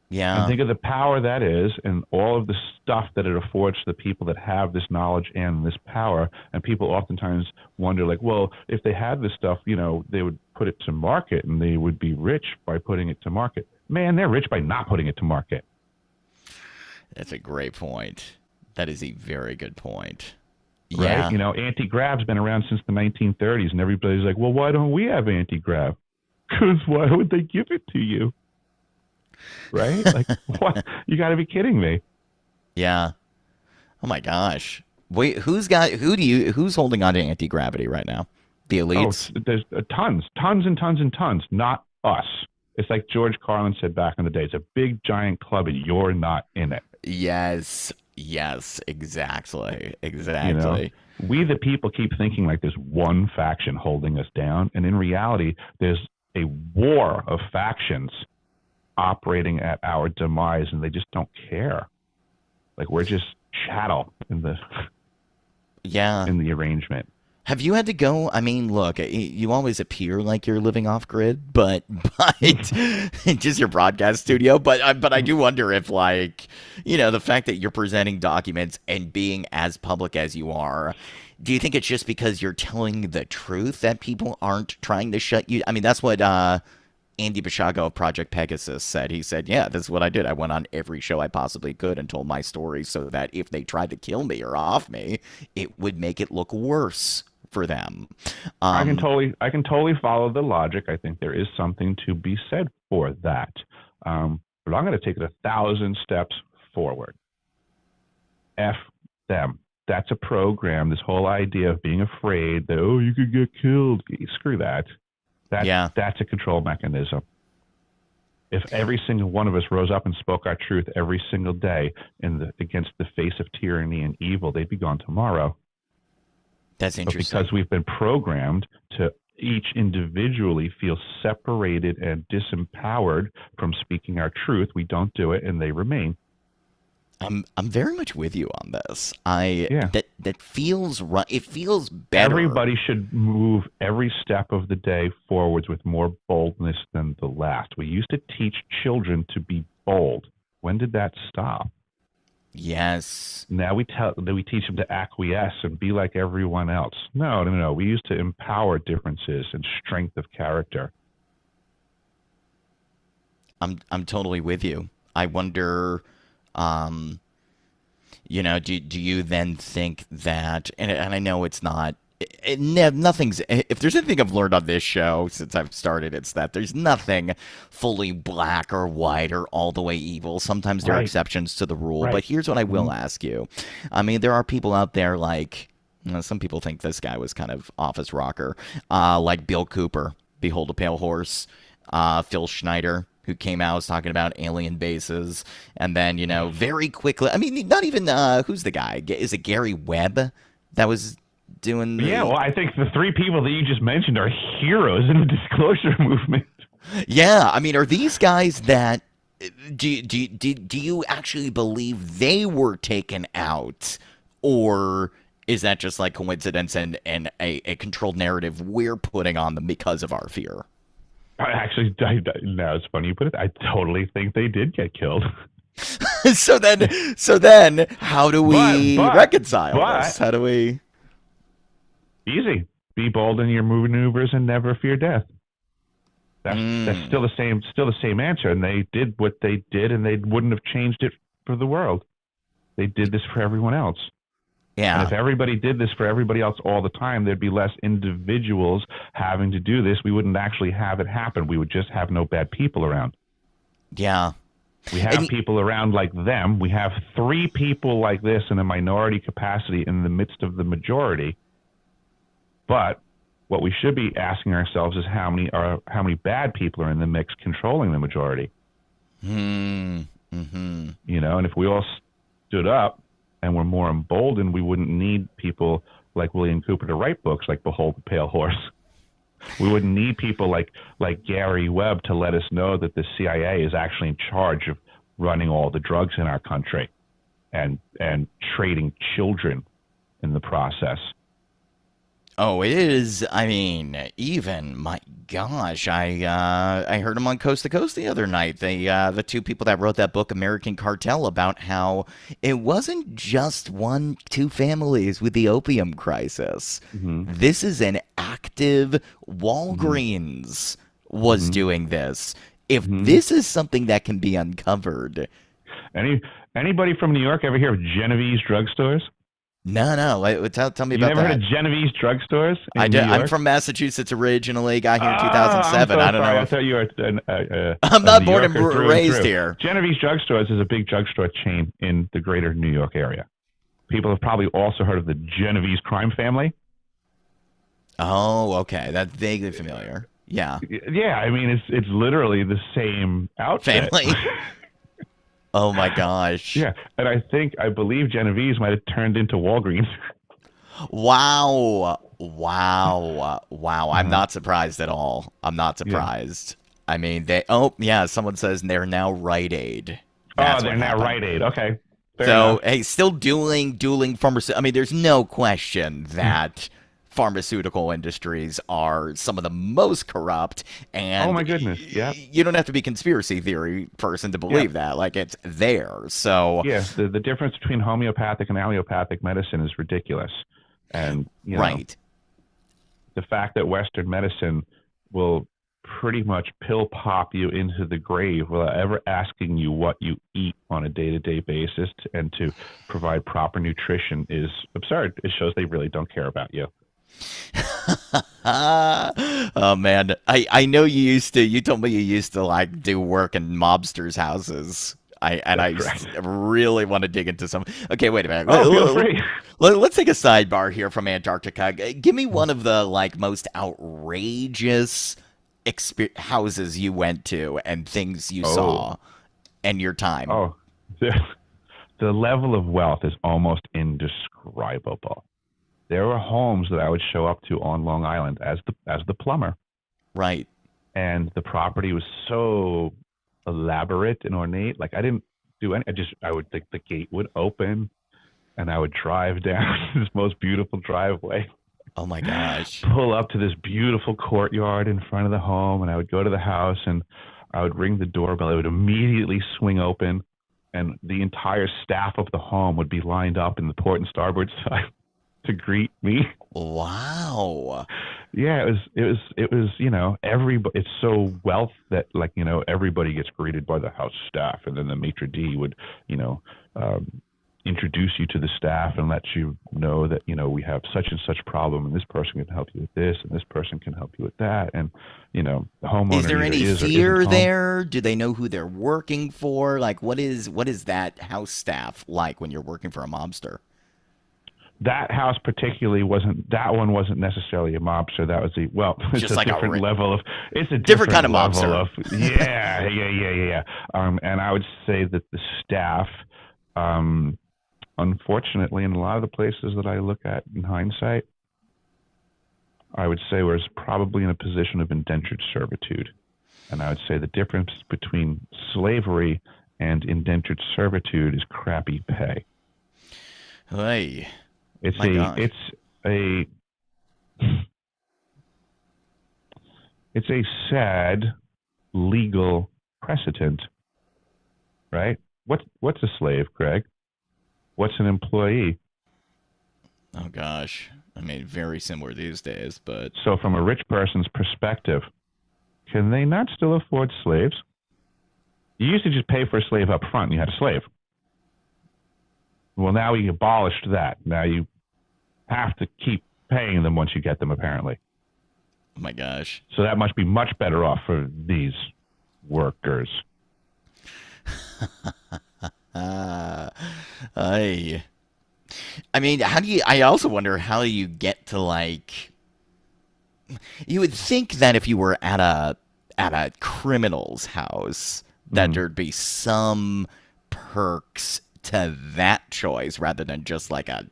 Yeah. And think of the power that is and all of the stuff that it affords to the people that have this knowledge and this power. And people oftentimes wonder, like, well, if they had this stuff, you know, they would put it to market and they would be rich by putting it to market. Man, they're rich by not putting it to market. That's a great point. That is a very good point. Right? Yeah. You know, anti-grav's been around since the 1930s, and everybody's like, well, why don't we have anti-grav? Because why would they give it to you? Right? Like, what? You got to be kidding me. Yeah. Oh my gosh. Wait, who's holding on to anti-gravity right now? The elites? Oh, there's tons and tons and tons. Not us. It's like George Carlin said back in the day. It's a big, giant club, and you're not in it. Yes, exactly. You know, we the people keep thinking like there's one faction holding us down, and in reality, there's a war of factions operating at our demise, and they just don't care. Like, we're just chattel in the arrangement. Have you had to go? I mean, look, you always appear like you're living off grid, but just your broadcast studio. But I do wonder if, like, you know, the fact that you're presenting documents and being as public as you are, do you think it's just because you're telling the truth that people aren't trying to shut you? I mean, that's what Andy Bishago of Project Pegasus said. He said, yeah, this is what I did. I went on every show I possibly could and told my story so that if they tried to kill me or off me, it would make it look worse for them. I can totally follow the logic. I think there is something to be said for that. But I'm going to take it 1,000 steps forward. F them. That's a program. This whole idea of being afraid that, oh, you could get killed. Screw that. That's a control mechanism. If every single one of us rose up and spoke our truth every single day against the face of tyranny and evil, they'd be gone tomorrow. That's interesting. But because we've been programmed to each individually feel separated and disempowered from speaking our truth, we don't do it, and they remain. I'm very much with you on this. That feels right. It feels better. Everybody should move every step of the day forwards with more boldness than the last. We used to teach children to be bold. When did that stop? Yes. Now we teach them to acquiesce and be like everyone else. No. We used to empower differences and strength of character. I'm totally with you. I wonder, you know, do you then think that, and I know it's not, nothing's, if there's anything I've learned on this show since I've started, it's that there's nothing fully black or white or all the way evil. Sometimes there are exceptions to the rule. But here's what I will ask you. I mean, there are people out there like, some people think this guy was kind of office rocker, like Bill Cooper, Behold a Pale Horse, Phil Schneider, who came out was talking about alien bases, and then, you know, very quickly, I mean, not even, who's the guy? Is it Gary Webb that was doing the... Yeah, well, I think the three people that you just mentioned are heroes in the disclosure movement. Yeah, I mean, are these guys that... Do you actually believe they were taken out, or is that just like coincidence and a controlled narrative we're putting on them because of our fear? Actually, now it's funny you put it. I totally think they did get killed. So then, how do we reconcile this? How do we? Easy. Be bold in your maneuvers and never fear death. That's still the same answer. And they did what they did, and they wouldn't have changed it for the world. They did this for everyone else. And Yeah. if everybody did this for everybody else all the time, there'd be less individuals having to do this. We wouldn't actually have it happen. We would just have no bad people around. Yeah. We have And people around like them. We have 3 people like this in a minority capacity in the midst of the majority. But what we should be asking ourselves is how many bad people are in the mix controlling the majority. mm-hmm. And if we all stood up and were more emboldened, we wouldn't need people like William Cooper to write books like Behold the Pale Horse. We wouldn't need people like Gary Webb to let us know that the CIA is actually in charge of running all the drugs in our country and trading children in the process. Oh, it is. I mean, even my gosh, I heard him on Coast to Coast the other night. The 2 people that wrote that book, American Cartel, about how it wasn't just 1-2 families with the opium crisis. Mm-hmm. This is an active Walgreens was doing this. If this is something that can be uncovered, Anybody from New York ever hear of Genovese drugstores? no. Tell me You about never that. heard of Genovese drugstores in I New did. York? I'm from Massachusetts originally. Got here in I'm 2007. so I don't sorry. know. I thought you were I'm a not New born and Yorker through raised through. here. Genovese drugstores is a big drugstore chain in the greater New York area. People have probably also heard of the Genovese crime family. Oh, okay. That's vaguely familiar. Yeah. Yeah, I mean it's literally the same outfit. Family. Oh my gosh. Yeah, and I believe Genovese might have turned into Walgreens. Wow. I'm not surprised at all. I'm not Yeah. surprised. I mean, someone says they're now Rite Aid. That's They're what now happened. Rite Aid. Okay. Fair So, enough. hey, still dueling pharmaceutical. I mean, there's no question that pharmaceutical industries are some of the most corrupt, and Oh my goodness. Yeah. you don't have to be a conspiracy theory person to believe that. Like, it's there. So, Yeah, the difference between homeopathic and allopathic medicine is ridiculous. And, right. the fact that Western medicine will pretty much pill pop you into the grave without ever asking you what you eat on a day-to-day basis and to provide proper nutrition is absurd. It shows they really don't care about you. Oh man, I know you told me you used to like do work in mobsters' houses. That's I really want to dig into some. Okay, wait a minute. Oh, feel free. Let's take a sidebar here from Antarctica. Give me one of the like most outrageous houses you went to and things you saw in your time. Oh, the level of wealth is almost indescribable. There were homes that I would show up to on Long Island as the plumber, Right. and the property was so elaborate and ornate. Like I didn't do any. The gate would open, and I would drive down this most beautiful driveway, Oh my gosh. pull up to this beautiful courtyard in front of the home, and I would go to the house and I would ring the doorbell. It would immediately swing open, and the entire staff of the home would be lined up in the port and starboard side to greet me. Wow. Yeah, it was, everybody, it's so wealth that everybody gets greeted by the house staff, and then the maitre d' would, introduce you to the staff and let you know that, we have such and such problem, and this person can help you with this, and this person can help you with that. And, the homeowner Is there either any is or fear isn't home. there? Do they know who they're working for? Like, what is that house staff like when you're working for a mobster? That house particularly wasn't necessarily a mobster. That was it's Just a like different level of, it's a different kind of level mobster. of, yeah. And I would say that the staff, unfortunately, in a lot of the places that I look at in hindsight, I would say was probably in a position of indentured servitude. And I would say the difference between slavery and indentured servitude is crappy pay. Hey. It's a sad legal precedent, right? What's a slave, Greg? What's an employee? Oh gosh. I mean, very similar these days, but So from a rich person's perspective, can they not still afford slaves? You used to just pay for a slave up front and you had a slave. Well, now we abolished that. Now you have to keep paying them once you get them, apparently. Oh my gosh. So that must be much better off for these workers. I mean, how do you? I also wonder how you get to like. You would think that if you were at a criminal's house, that Mm. there'd be some perks to that choice rather than just like a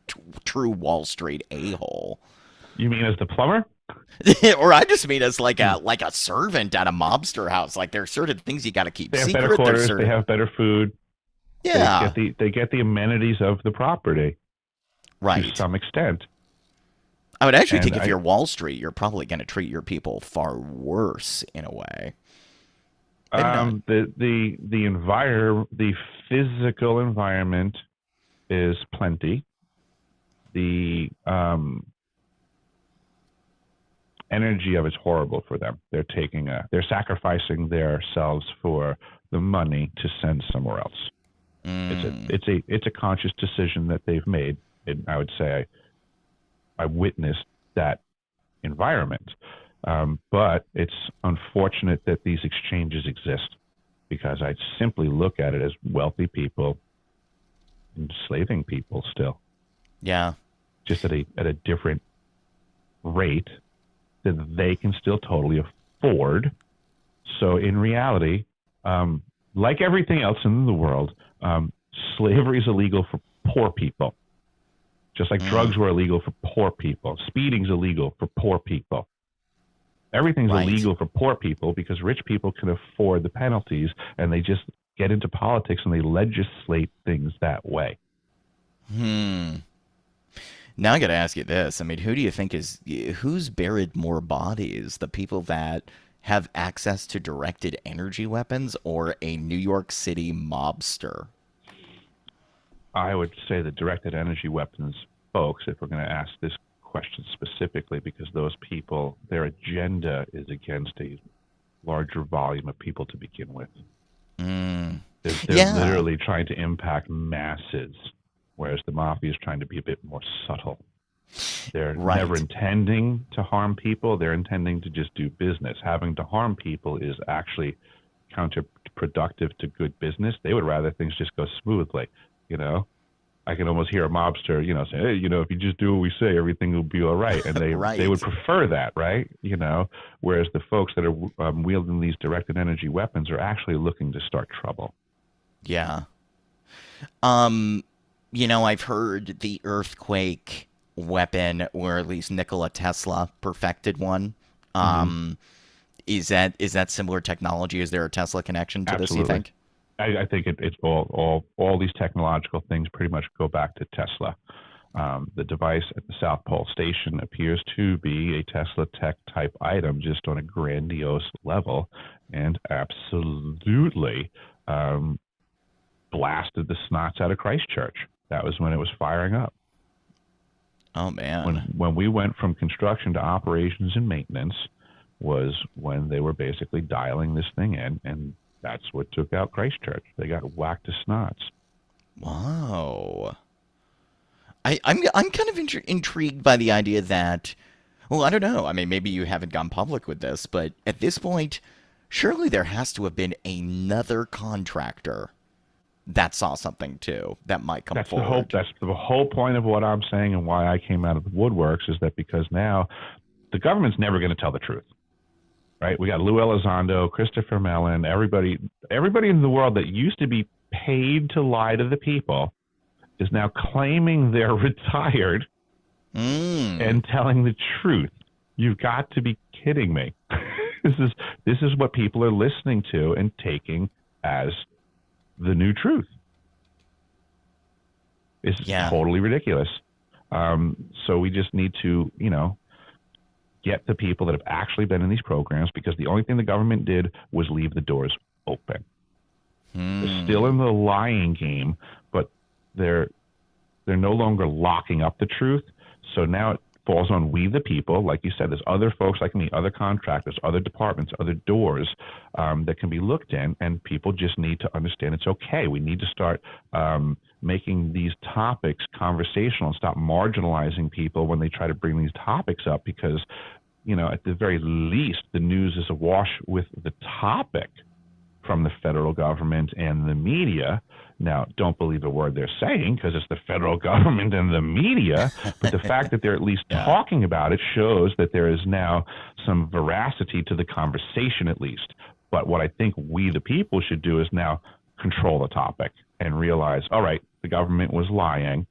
true Wall Street a-hole. You mean as the plumber? Or I just mean as like a servant at a mobster house. Like there are certain things you got to keep They have secret. better quarters. Certain, They have better food. yeah, They get the amenities of the property to right. some extent. I would actually And think if you're Wall Street, you're probably going to treat your people far worse in a way. Maybe not. The physical environment is plenty. The energy of it's horrible for them. They're sacrificing themselves for the money to send somewhere else. It's a conscious decision that they've made. And I would say I witnessed that environment. But it's unfortunate that these exchanges exist because I simply look at it as wealthy people enslaving people still, Yeah. just at a different rate that they can still totally afford. So in reality, like everything else in the world, slavery is illegal for poor people. Just like drugs were illegal for poor people. Speeding's illegal for poor people. Everything's Right. illegal for poor people because rich people can afford the penalties and they just get into politics and they legislate things that way. Now I got to ask you this. I mean, who do you think who's buried more bodies? The people that have access to directed energy weapons or a New York City mobster? I would say the directed energy weapons folks, if we're going to ask this question specifically, because those people, their agenda is against a larger volume of people to begin with. They're Yeah. literally trying to impact masses, whereas the mafia is trying to be a bit more subtle. They're Right. never intending to harm people. They're intending to just do business. Having to harm people is actually counterproductive to good business. They would rather things just go smoothly. I can almost hear a mobster, say, hey, if you just do what we say, everything will be all right. And they Right. they would prefer that, right? Whereas the folks that are wielding these directed energy weapons are actually looking to start trouble. Yeah. I've heard the earthquake weapon, or at least Nikola Tesla perfected one. Is that similar technology? Is there a Tesla connection to this, you Absolutely. think? I think it's all these technological things pretty much go back to Tesla. The device at the South Pole Station appears to be a Tesla tech type item, just on a grandiose level, and absolutely blasted the snots out of Christchurch. That was when it was firing up. Oh man. When we went from construction to operations and maintenance was when they were basically dialing this thing in, and that's what took out Christchurch. They got whacked to snots. Wow. I'm kind of intrigued by the idea that, well, I don't know. I mean, maybe you haven't gone public with this, but at this point, surely there has to have been another contractor that saw something too that might come forward. That's the whole point of what I'm saying and why I came out of the woodworks is that because now the government's never going to tell the truth. Right? We got Lou Elizondo, Christopher Mellon, everybody in the world that used to be paid to lie to the people is now claiming they're retired and telling the truth. You've got to be kidding me. This is what people are listening to and taking as the new truth. It's totally ridiculous. So we just need to, get the people that have actually been in these programs, because the only thing the government did was leave the doors open. They're still in the lying game, but they're no longer locking up the truth. So now it falls on we the people. Like you said, there's other folks like me, other contractors, other departments, other doors that can be looked in, and people just need to understand it's okay. We need to start making these topics conversational and stop marginalizing people when they try to bring these topics up, because, at the very least, the news is awash with the topic from the federal government and the media. Now, don't believe a word they're saying, because it's the federal government and the media, but the fact that they're at least talking about it shows that there is now some veracity to the conversation, at least. But what I think we, the people, should do is now control the topic and realize, all right, the government was lying.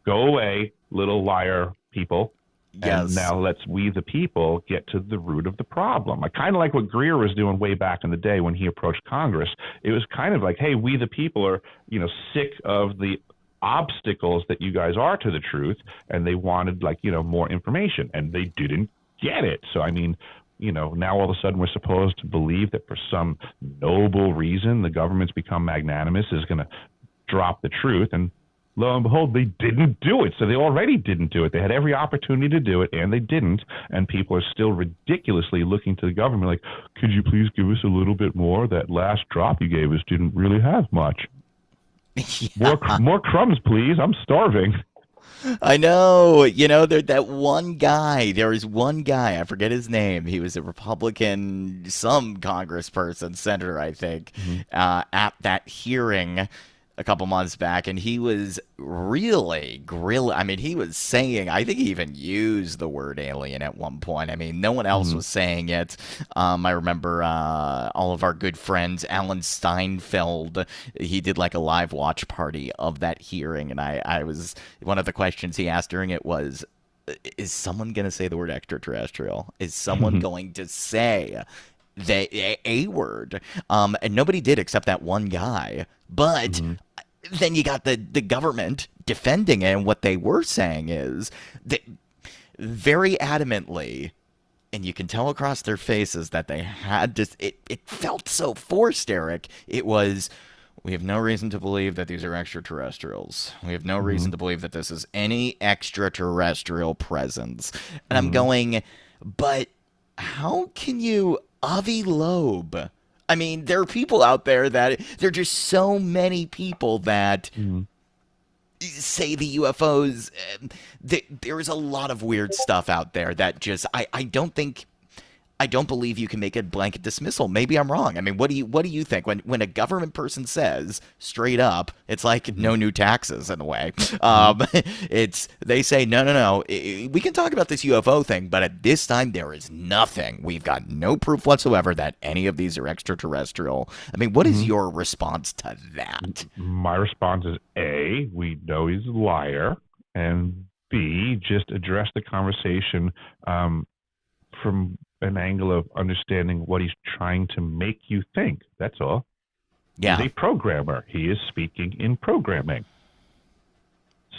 Go away, little liar people. Yes. And now let's, we the people, get to the root of the problem. I kind of like what Greer was doing way back in the day when he approached Congress. It was kind of like, hey, we the people are, sick of the obstacles that you guys are to the truth, and they wanted, more information, and they didn't get it. So, now all of a sudden we're supposed to believe that for some noble reason the government's become magnanimous is going to drop the truth, and lo and behold, they didn't do it. So they already didn't do it. They had every opportunity to do it, and they didn't. And people are still ridiculously looking to the government like, could you please give us a little bit more? That last drop you gave us didn't really have much. Yeah. More crumbs, please. I'm starving. I know. That one guy, there was one guy, I forget his name. He was a Republican, some congressperson, senator, I think, at that hearing a couple months back, and he was really grilling. I mean, he was saying, I think he even used the word alien at one point. I mean, no one else was saying it. I remember all of our good friends, Alan Steinfeld, he did like a live watch party of that hearing, and I was, one of the questions he asked during it was, is someone going to say the word extraterrestrial? Is someone going to say the A word? And nobody did except that one guy. But then you got the government defending it, and what they were saying is that very adamantly, and you can tell across their faces that they had to, it felt so forced, Eric. It was, we have no reason to believe that these are extraterrestrials. We have no reason to believe that this is any extraterrestrial presence. And I'm going, but how can you Avi Loeb? I mean, there are people out there that, there are just so many people that say the UFOs, there's a lot of weird stuff out there that just, I don't believe you can make a blanket dismissal. Maybe I'm wrong. I mean, what do you think when a government person says straight up, it's like no new taxes in a way. They say no. We can talk about this UFO thing, but at this time there is nothing. We've got no proof whatsoever that any of these are extraterrestrial. I mean, what is your response to that? My response is A, we know he's a liar, and B, just address the conversation from an angle of understanding what he's trying to make you think. That's all. Yeah. He's a programmer. He is speaking in programming.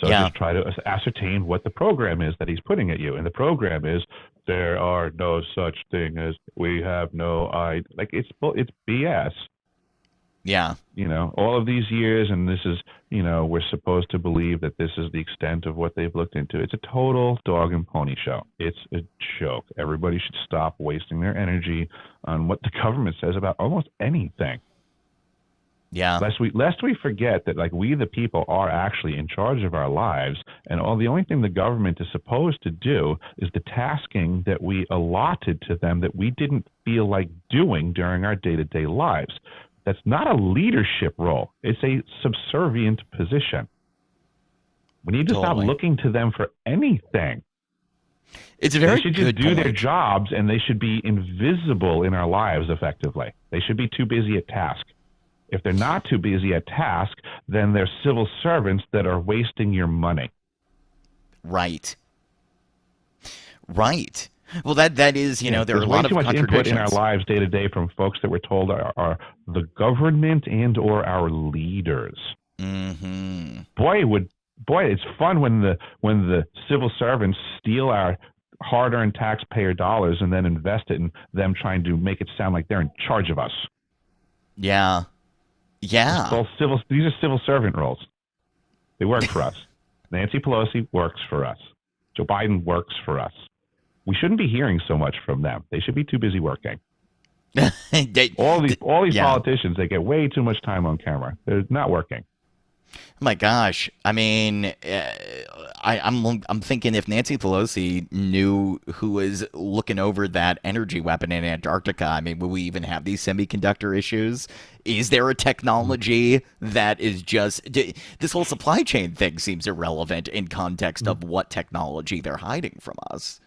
So just try to ascertain what the program is that he's putting at you. And the program is, there are no such thing as, we have no idea. Like, it's BS. Yeah. All of these years, and this is, we're supposed to believe that this is the extent of what they've looked into. It's a total dog and pony show. It's a joke. Everybody should stop wasting their energy on what the government says about almost anything. Yeah. Lest we forget that, like, we the people are actually in charge of our lives, and the only thing the government is supposed to do is the tasking that we allotted to them that we didn't feel like doing during our day-to-day lives. That's not a leadership role. It's a subservient position. We need to stop looking to them for anything. It's a very They should just do their jobs, and they should be invisible in our lives effectively. They should be too busy at task. If they're not too busy at task, then they're civil servants that are wasting your money. Right. Well, that is, there are a lot of contradictions. There's way too much input in our lives day to day from folks that we're told are the government and or our leaders. Boy, it's fun when the civil servants steal our hard-earned taxpayer dollars and then invest it in them trying to make it sound like they're in charge of us. Yeah. These are civil servant roles. They work for us. Nancy Pelosi works for us. Joe Biden works for us. We shouldn't be hearing so much from them. They should be too busy working. All these politicians, they get way too much time on camera. They're not working. My gosh. I mean, I'm thinking if Nancy Pelosi knew who was looking over that energy weapon in Antarctica, I mean, will we even have these semiconductor issues? Is there a technology that is just this whole supply chain thing seems irrelevant in context of what technology they're hiding from us?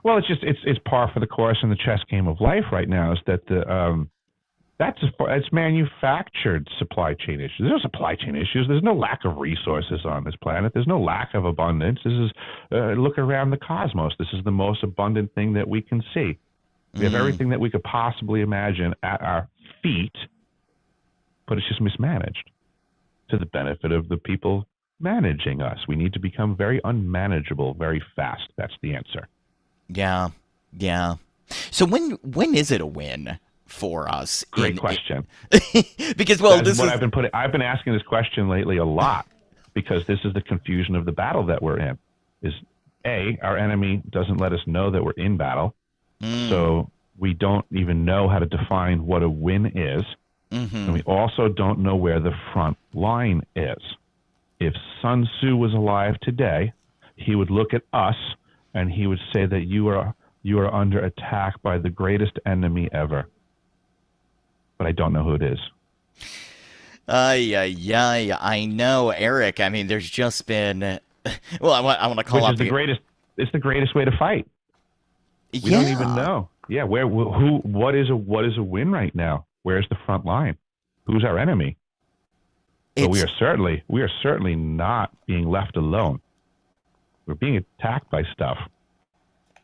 Well, it's par for the course in the chess game of life right now. Is that it's manufactured supply chain issues. There's no supply chain issues. There's no lack of resources on this planet. There's no lack of abundance. This is look around the cosmos. This is the most abundant thing that we can see. We have everything that we could possibly imagine at our feet, but it's just mismanaged to the benefit of the people managing us. We need to become very unmanageable very fast. That's the answer. Yeah, yeah. So when is it a win for us? Great question. Because well, That's this what is I've been asking this question lately a lot because this is the confusion of the battle that we're in. Is A, our enemy doesn't let us know that we're in battle, so we don't even know how to define what a win is, and we also don't know where the front line is. If Sun Tzu was alive today, he would look at us and he would say that you are under attack by the greatest enemy ever. But I don't know who it is. yeah, I know, Eric. I mean, there's just been well, I want to call Which up is the greatest. It's the greatest way to fight. We don't even know. Yeah, what is a win right now? Where's the front line? Who's our enemy? But we are certainly not being left alone. We're being attacked by stuff.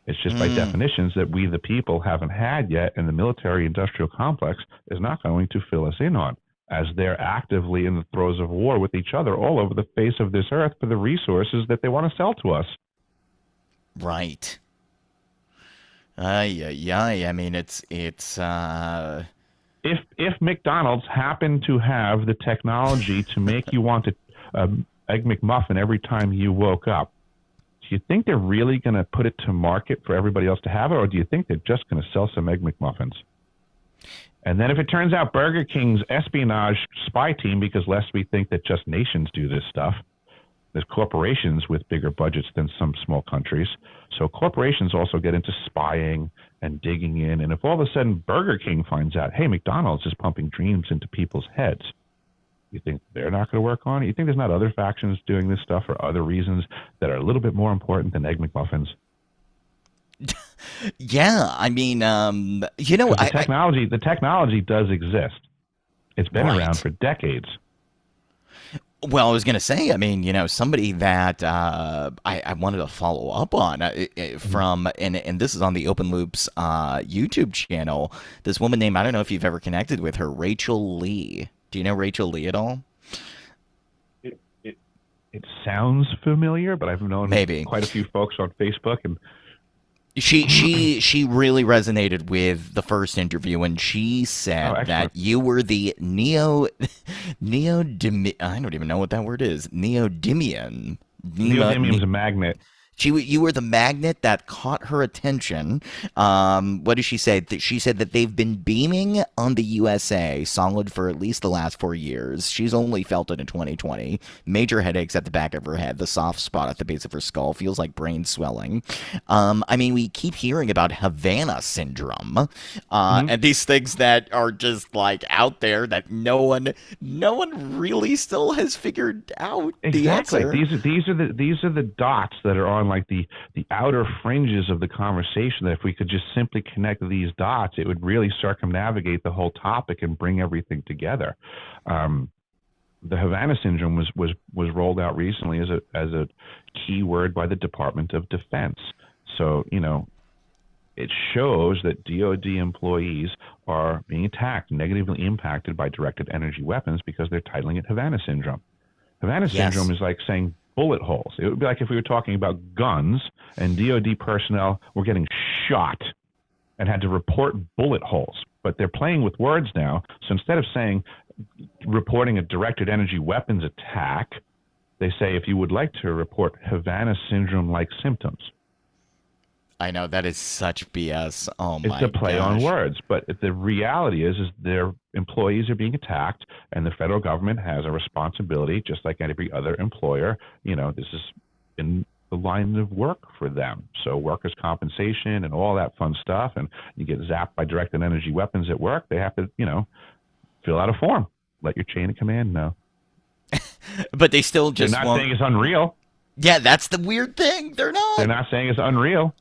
It's just by definitions that we, the people, haven't had yet, and the military-industrial complex is not going to fill us in on, as they're actively in the throes of war with each other all over the face of this earth for the resources that they want to sell to us. Right. I mean, it's If McDonald's happened to have the technology to make you want an Egg McMuffin every time you woke up, do you think they're really going to put it to market for everybody else to have it, or do you think they're just going to sell some Egg McMuffins? And then if it turns out Burger King's espionage spy team, because lest we think that just nations do this stuff, there's corporations with bigger budgets than some small countries. So corporations also get into spying and digging in. And if all of a sudden Burger King finds out, hey, McDonald's is pumping dreams into people's heads, you think they're not going to work on it? You think there's not other factions doing this stuff for other reasons that are a little bit more important than Egg McMuffins? yeah. I mean, the technology does exist. It's been Right. around for decades. Well, I was going to say, I mean, somebody that I wanted to follow up on from, and this is on the Open Loops YouTube channel, this woman named, I don't know if you've ever connected with her, Rachel Lee. Do you know Rachel Lee at all? It sounds familiar, but I've known Maybe. quite a few folks on Facebook, and She really resonated with the first interview, and she said that you were the I don't even know what that word is. Neodymium. neodymium's a magnet. You were the magnet that caught her attention. What did she say? She said that they've been beaming on the USA solid for at least the last 4 years. She's only felt it in 2020. Major headaches at the back of her head. The soft spot at the base of her skull feels like brain swelling. I mean, we keep hearing about Havana syndrome, and these things that are just like out there that no one really still has figured out the Exactly. answer. These are the dots that are on like the outer fringes of the conversation. That if we could just simply connect these dots, it would really circumnavigate the whole topic and bring everything together. The Havana syndrome was rolled out recently as a key word by the Department of Defense. So it shows that DoD employees are being attacked, negatively impacted by directed energy weapons because they're titling it Havana syndrome. Havana syndrome is like saying bullet holes. It would be like if we were talking about guns and DoD personnel were getting shot and had to report bullet holes. But they're playing with words now. So instead of saying reporting a directed energy weapons attack, they say if you would like to report Havana syndrome-like symptoms. I know that is such BS. Oh It's my a play on gosh. words, but the reality is their employees are being attacked, and the federal government has a responsibility, just like every other employer. This is in the line of work for them. So workers' compensation and all that fun stuff, and you get zapped by directed energy weapons at work. They have to, fill out a form. Let your chain of command know. But they still They're just not won't. saying it's unreal. Yeah, that's the weird thing. They're They're not. not saying it's unreal.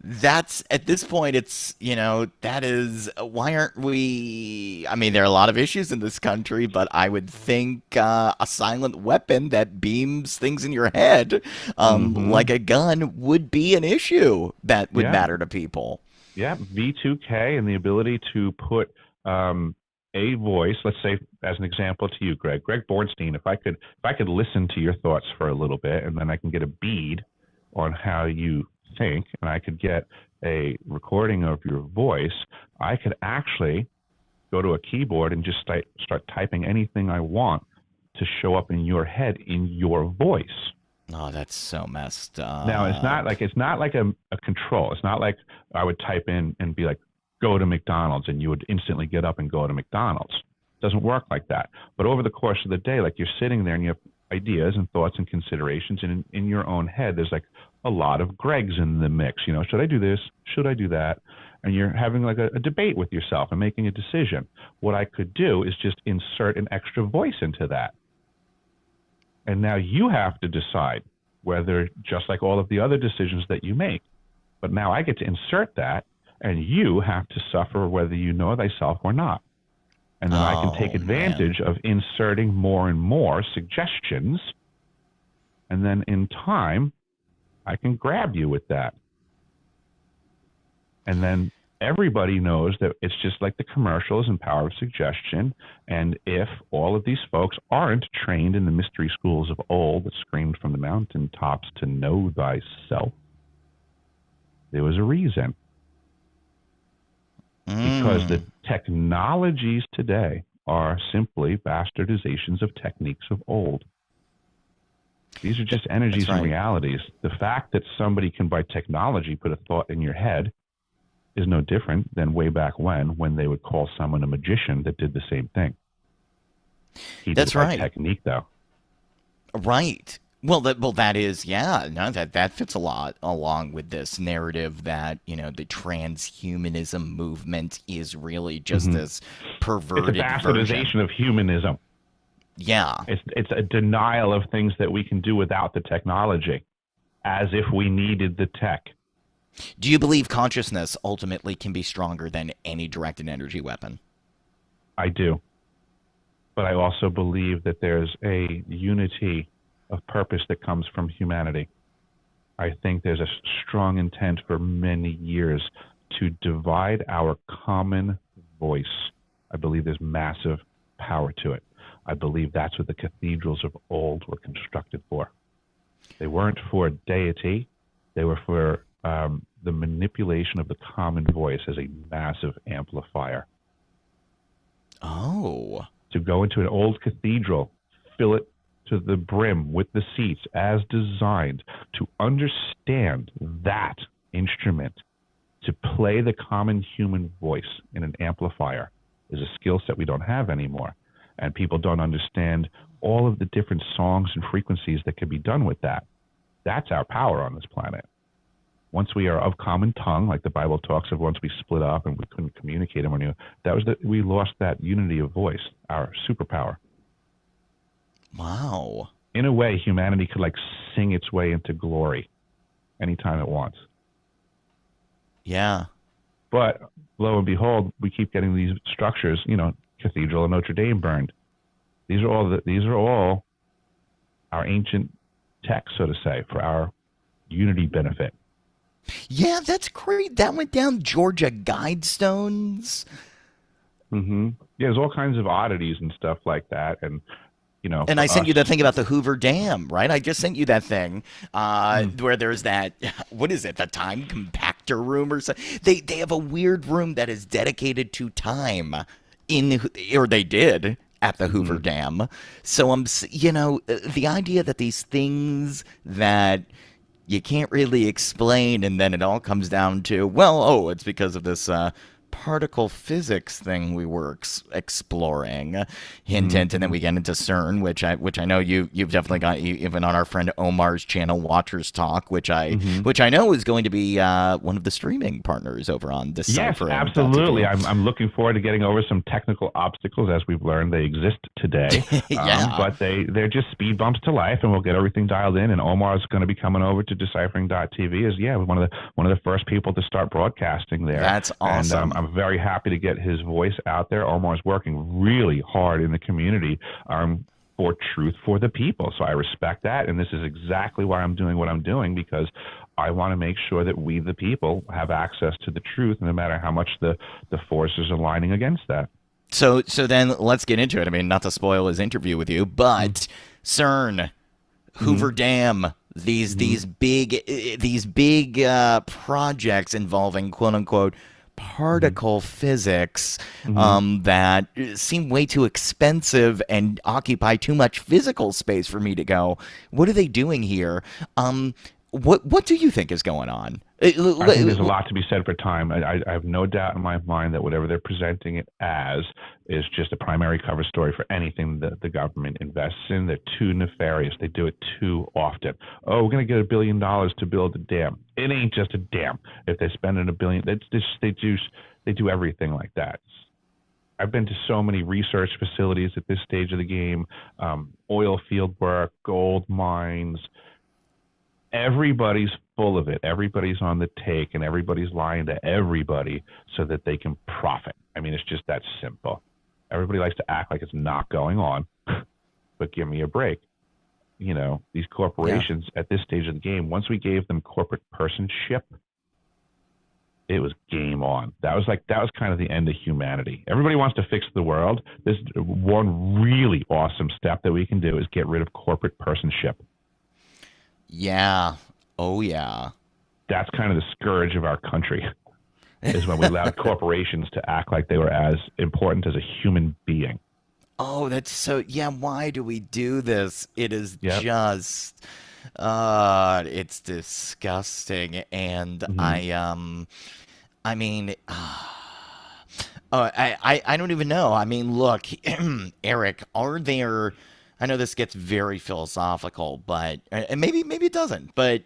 That's at this point, it's, that is, why aren't we? I mean, there are a lot of issues in this country, but I would think a silent weapon that beams things in your head, Mm-hmm. like a gun, would be an issue that would Yeah, matter to people. yeah. V2K and the ability to put a voice. Let's say, as an example, to you, Greg Bornstein. If I could listen to your thoughts for a little bit, and then I can get a bead on how you think, and I could get a recording of your voice, I could actually go to a keyboard and just start typing anything I want to show up in your head in your voice. Oh, that's so messed Now up. it's not like a control. It's not like I would type in and be like, go to McDonald's, and you would instantly get up and go to McDonald's. It doesn't work like that. But over the course of the day, like, you're sitting there and you have ideas and thoughts and considerations, and in your own head there's like a lot of Gregs in the mix. Should I do this? Should I do that? And you're having like a debate with yourself and making a decision. What I could do is just insert an extra voice into that. And now you have to decide whether, just like all of the other decisions that you make, but now I get to insert that, and you have to suffer whether you know thyself or not. And then I can take Oh man. advantage of inserting more and more suggestions. And then in time, I can grab you with that. And then everybody knows that it's just like the commercials and power of suggestion. And if all of these folks aren't trained in the mystery schools of old that screamed from the mountaintops to know thyself, there was a reason. Because the Mm, technologies today are simply bastardizations of techniques of old. These are just energies that's and right. realities. The fact that somebody can, by technology, put a thought in your head is no different than way back when they would call someone a magician that did the same thing. He did it That's by right. technique, though. Right. That is, yeah, no, that fits a lot along with this narrative that, the transhumanism movement is really just Hmm. this It's a perverted version. bastardization of humanism. Yeah. It's a denial of things that we can do without the technology, as if we needed the tech. Do you believe consciousness ultimately can be stronger than any directed energy weapon? I do. But I also believe that there's a unity of purpose that comes from humanity. I think there's a strong intent for many years to divide our common voice. I believe there's massive power to it. I believe that's what the cathedrals of old were constructed for. They weren't for deity, they were for the manipulation of the common voice as a massive amplifier. Oh. To go into an old cathedral, fill it to the brim with the seats as designed, to understand that instrument, to play the common human voice in an amplifier, is a skill set we don't have anymore. And people don't understand all of the different songs and frequencies that can be done with that. That's our power on this planet. Once we are of common tongue, like the Bible talks of, once we split up and we couldn't communicate anymore, we lost that unity of voice, our superpower. Wow. In a way, humanity could like sing its way into glory anytime it wants. Yeah. But lo and behold, we keep getting these structures, Cathedral of Notre Dame burned. These are all our ancient texts, so to say, for our unity benefit. Yeah, that's great. That went down Georgia Guidestones. Mm-hmm. Yeah, there's all kinds of oddities and stuff like that, and And I for sent us, you the thing about the Hoover Dam, right? I just sent you that thing mm, where there's that, what is it, the time compactor room or something? They have a weird room that is dedicated to time or they did at the Hoover mm-hmm, Dam. So the idea that these things that you can't really explain, and then it all comes down to, well, oh, it's because of this particle physics thing we were exploring. Hint, hint, and then Mm-hmm. we get into CERN, which I know you've definitely got, even on our friend Omar's channel, Watchers Talk, Mm-hmm. which I know is going to be one of the streaming partners over on Yes, Deciphering absolutely. TV. I'm looking forward to getting over some technical obstacles as we've learned they exist today. Yeah, But they're just speed bumps to life, and we'll get everything dialed in. And Omar's going to be coming over to Deciphering.tv as one of the first people to start broadcasting there. that's And awesome. I'm very happy to get his voice out there. Omar's working really hard in the community. For truth for the people. So I respect that. And this is exactly why I'm doing what I'm doing, because I want to make sure that we, the people, have access to the truth, no matter how much the forces are lining against that. So then let's get into it. I mean, not to spoil his interview with you, but CERN, Mm-hmm. Hoover Dam, Mm-hmm. these big projects involving quote unquote Mm-hmm. particle physics, Mm-hmm. that seem way too expensive and occupy too much physical space for me to go, what are they doing here? What do you think is going on? I think there's a lot to be said for time. I have no doubt in my mind that whatever they're presenting it as is just a primary cover story for anything that the government invests in. They're too nefarious. They do it too often. Oh, we're going to get $1 billion to build a dam. It ain't just a dam. If they're spending a billion, they do everything like that. I've been to so many research facilities at this stage of the game, oil field work, gold mines, everybody's full of it. Everybody's on the take, and everybody's lying to everybody so that they can profit. I mean, it's just that simple. Everybody likes to act like it's not going on, but give me a break. These Yeah. corporations at this stage of the game, once we gave them corporate personship, it was game on. That was kind of the end of humanity. Everybody wants to fix the world. This one really awesome step that we can do is get rid of corporate personship. Yeah. Oh yeah. That's kind of the scourge of our country, is when we allowed corporations to act like they were as important as a human being. Oh, that's so. Yeah, why do we do this? It is Yep. just, it's disgusting. And Hmm. I mean, I don't even know. I mean, look, Eric, are there? I know this gets very philosophical, but and maybe it doesn't. But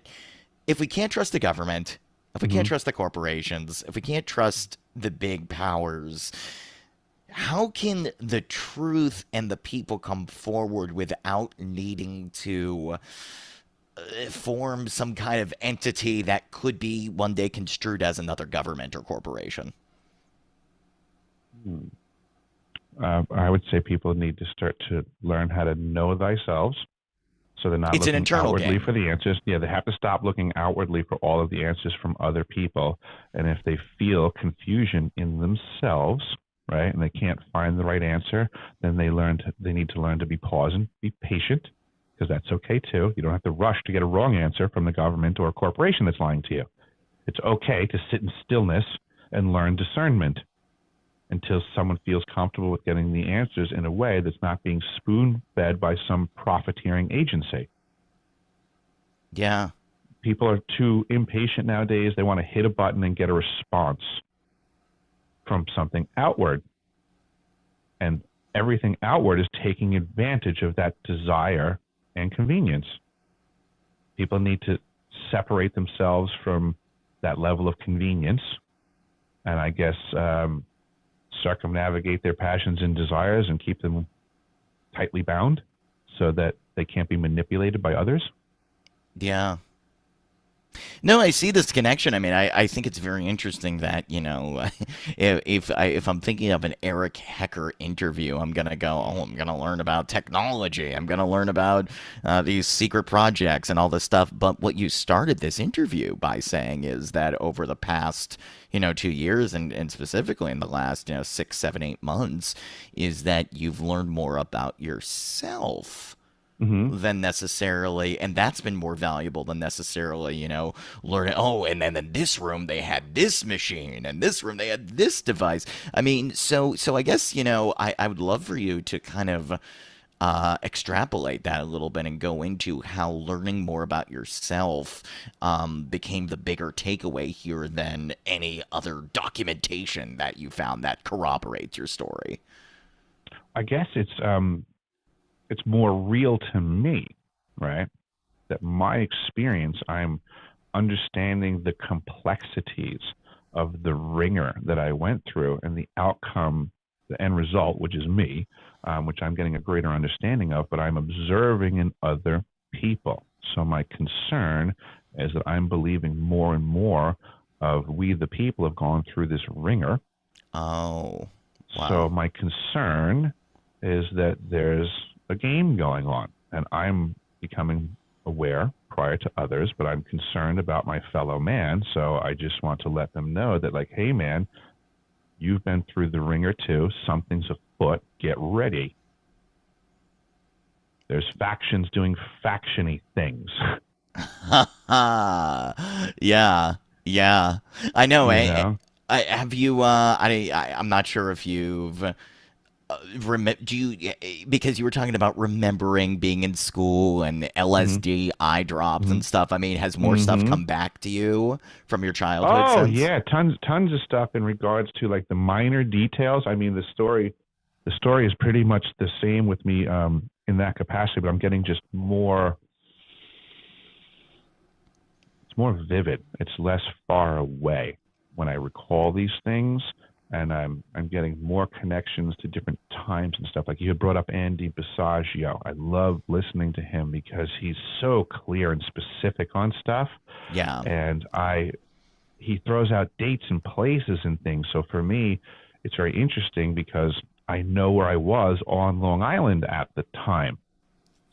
if we can't trust the government, if we can't Hmm. trust the corporations, if we can't trust the big powers, how can the truth and the people come forward without needing to form some kind of entity that could be one day construed as another government or corporation? I would say people need to start to learn how to know thyself, so they're not It's an looking internal outwardly game. for the answers. Yeah, they have to stop looking outwardly for all of the answers from other people. And if they feel confusion in themselves, right, and they can't find the right answer, then they need to learn to be pause and be patient, because that's okay too. You don't have to rush to get a wrong answer from the government or a corporation that's lying to you. It's okay to sit in stillness and learn discernment until someone feels comfortable with getting the answers in a way that's not being spoon fed by some profiteering agency. Yeah. People are too impatient nowadays. They want to hit a button and get a response from something outward. And everything outward is taking advantage of that desire and convenience. People need to separate themselves from that level of convenience, and I guess circumnavigate their passions and desires and keep them tightly bound so that they can't be manipulated by others. Yeah. No, I see this connection. I mean, I think it's very interesting that, if I'm thinking of an Eric Hecker interview, I'm gonna go, oh, I'm gonna learn about technology. I'm gonna learn about these secret projects and all this stuff. But what you started this interview by saying is that over the past, 2 years, and specifically in the last, 6, 7, 8 months, is that you've learned more about yourself Mm-hmm. than necessarily, and that's been more valuable than necessarily, learning, oh, and then in this room they had this machine, and this room they had this device. I mean, so I guess, I would love for you to kind of extrapolate that a little bit and go into how learning more about yourself became the bigger takeaway here than any other documentation that you found that corroborates your story. I guess it's more real to me, right? That my experience, I'm understanding the complexities of the ringer that I went through and the outcome, the end result, which is me, which I'm getting a greater understanding of, but I'm observing in other people. So my concern is that I'm believing more and more of we, the people, have gone through this ringer. Oh, So wow. my concern is that there's a game going on, and I'm becoming aware prior to others, but I'm concerned about my fellow man. So I just want to let them know that, like, hey, man, you've been through the ringer too. Something's afoot. Get ready. There's factions doing factiony things. Yeah, yeah. I know. You know? Have you? I'm not sure if you've. Do you? Because you were talking about remembering being in school and Mm-hmm. LSD eye drops Mm-hmm. and stuff. I mean, has more stuff Mm-hmm. come back to you from your childhood Oh since? yeah, tons of stuff in regards to like the minor details. I mean, the story is pretty much the same with me in that capacity, but I'm getting just more. It's more vivid. It's less far away when I recall these things, and I'm getting more connections to different times and stuff. Like you had brought up Andy Bisagio. I love listening to him because he's so clear and specific on stuff, Yeah. and I he throws out dates and places and things. So for me, it's very interesting because I know where I was on Long Island at the time.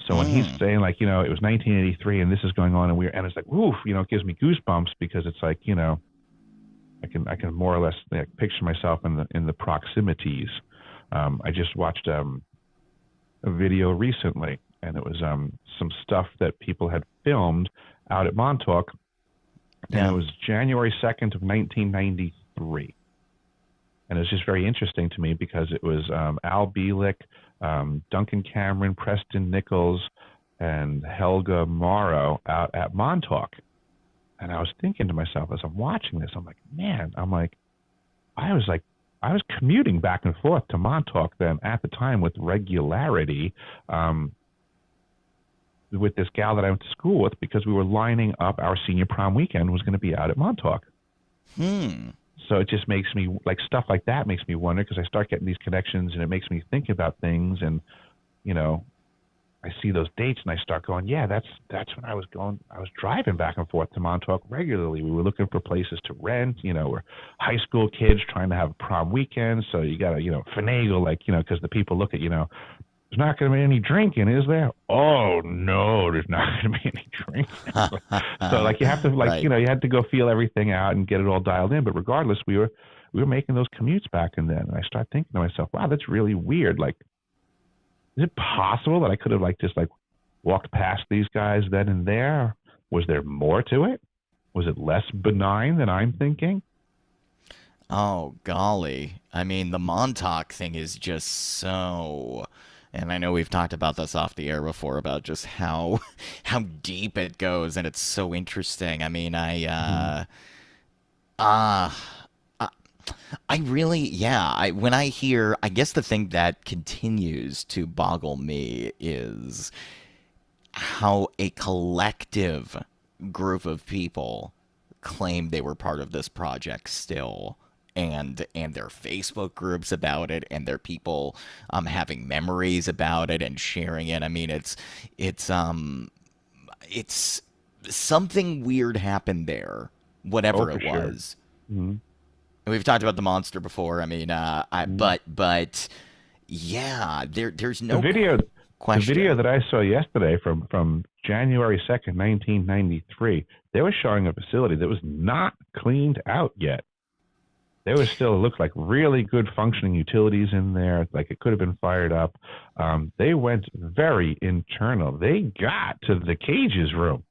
So when he's Mm. saying like, it was 1983 and this is going on and it's like, woof, it gives me goosebumps because it's like, I can more or less like, picture myself in the proximities. I just watched a video recently, and it was some stuff that people had filmed out at Montauk, and it Yeah. was January 2nd of 1993. And it was just very interesting to me because it was Al Bielek, Duncan Cameron, Preston Nichols, and Helga Morrow out at Montauk. And I was thinking to myself as I'm watching this, I'm like, man, I was commuting back and forth to Montauk then at the time with regularity with this gal that I went to school with because we were lining up our senior prom weekend was going to be out at Montauk. Hmm. So it just makes me like stuff like that makes me wonder because I start getting these connections and it makes me think about things and you know I see those dates and I start going, yeah, that's when I was going. I was driving back and forth to Montauk regularly. We were looking for places to rent. We're high school kids trying to have a prom weekend, so you gotta finagle because the people look at there's not going to be any drinking, is there? Oh no, there's not going to be any drinking. So like you have to Right. you had to go feel everything out and get it all dialed in. But regardless, we were making those commutes back and then. And I start thinking to myself, wow, that's really weird. Like, is it possible that I could have just walked past these guys then and there? Was there more to it? Was it less benign than I'm thinking? Oh, golly. I mean, the Montauk thing is just so. And I know we've talked about this off the air before about just how how deep it goes, and it's so interesting. I mean, Mm-hmm. uh, uh I really, yeah. When I hear, I guess the thing that continues to boggle me is how a collective group of people claim they were part of this project still, and their Facebook groups about it, and their people having memories about it and sharing it. I mean, it's it's something weird happened there, Oh, whatever for it sure. was. Mm-hmm. We've talked about the monster before. I mean, Mm-hmm. but yeah, there's The no video, the video question. that I saw yesterday from January 2nd, 1993, they were showing a facility that was not cleaned out yet. There was still looked like really good functioning utilities in there, like it could have been fired up. They went very internal. They got to the cages room.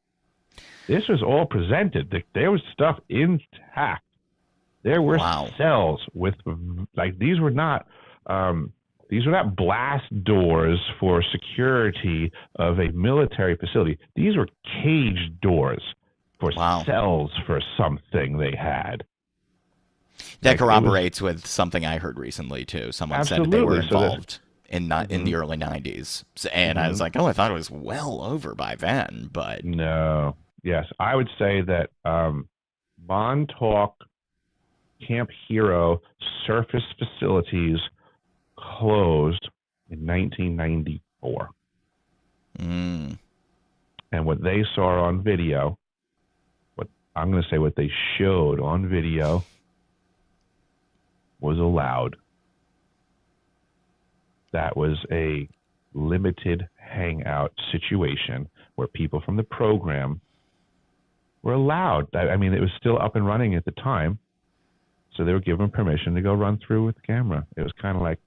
This was all presented. There was stuff intact. There were Wow. cells with these were not. These are not blast doors for security of a military facility. These were cage doors for Wow. cells for something they had. That Like, it was corroborates with something I heard recently too. Someone said that they were absolutely so that. involved in Mhm, the early '90s, and I was mhm. like, oh, I thought it was well over by then, but No. Yes, I would say that Montauk Camp Hero surface facilities closed in 1994. mm, And what they saw on video, what I'm going to say what they showed on video was allowed. That was a limited hangout situation where people from the program were allowed. I mean, it was still up and running at the time. So they were given permission to go run through with the camera. It was kind of like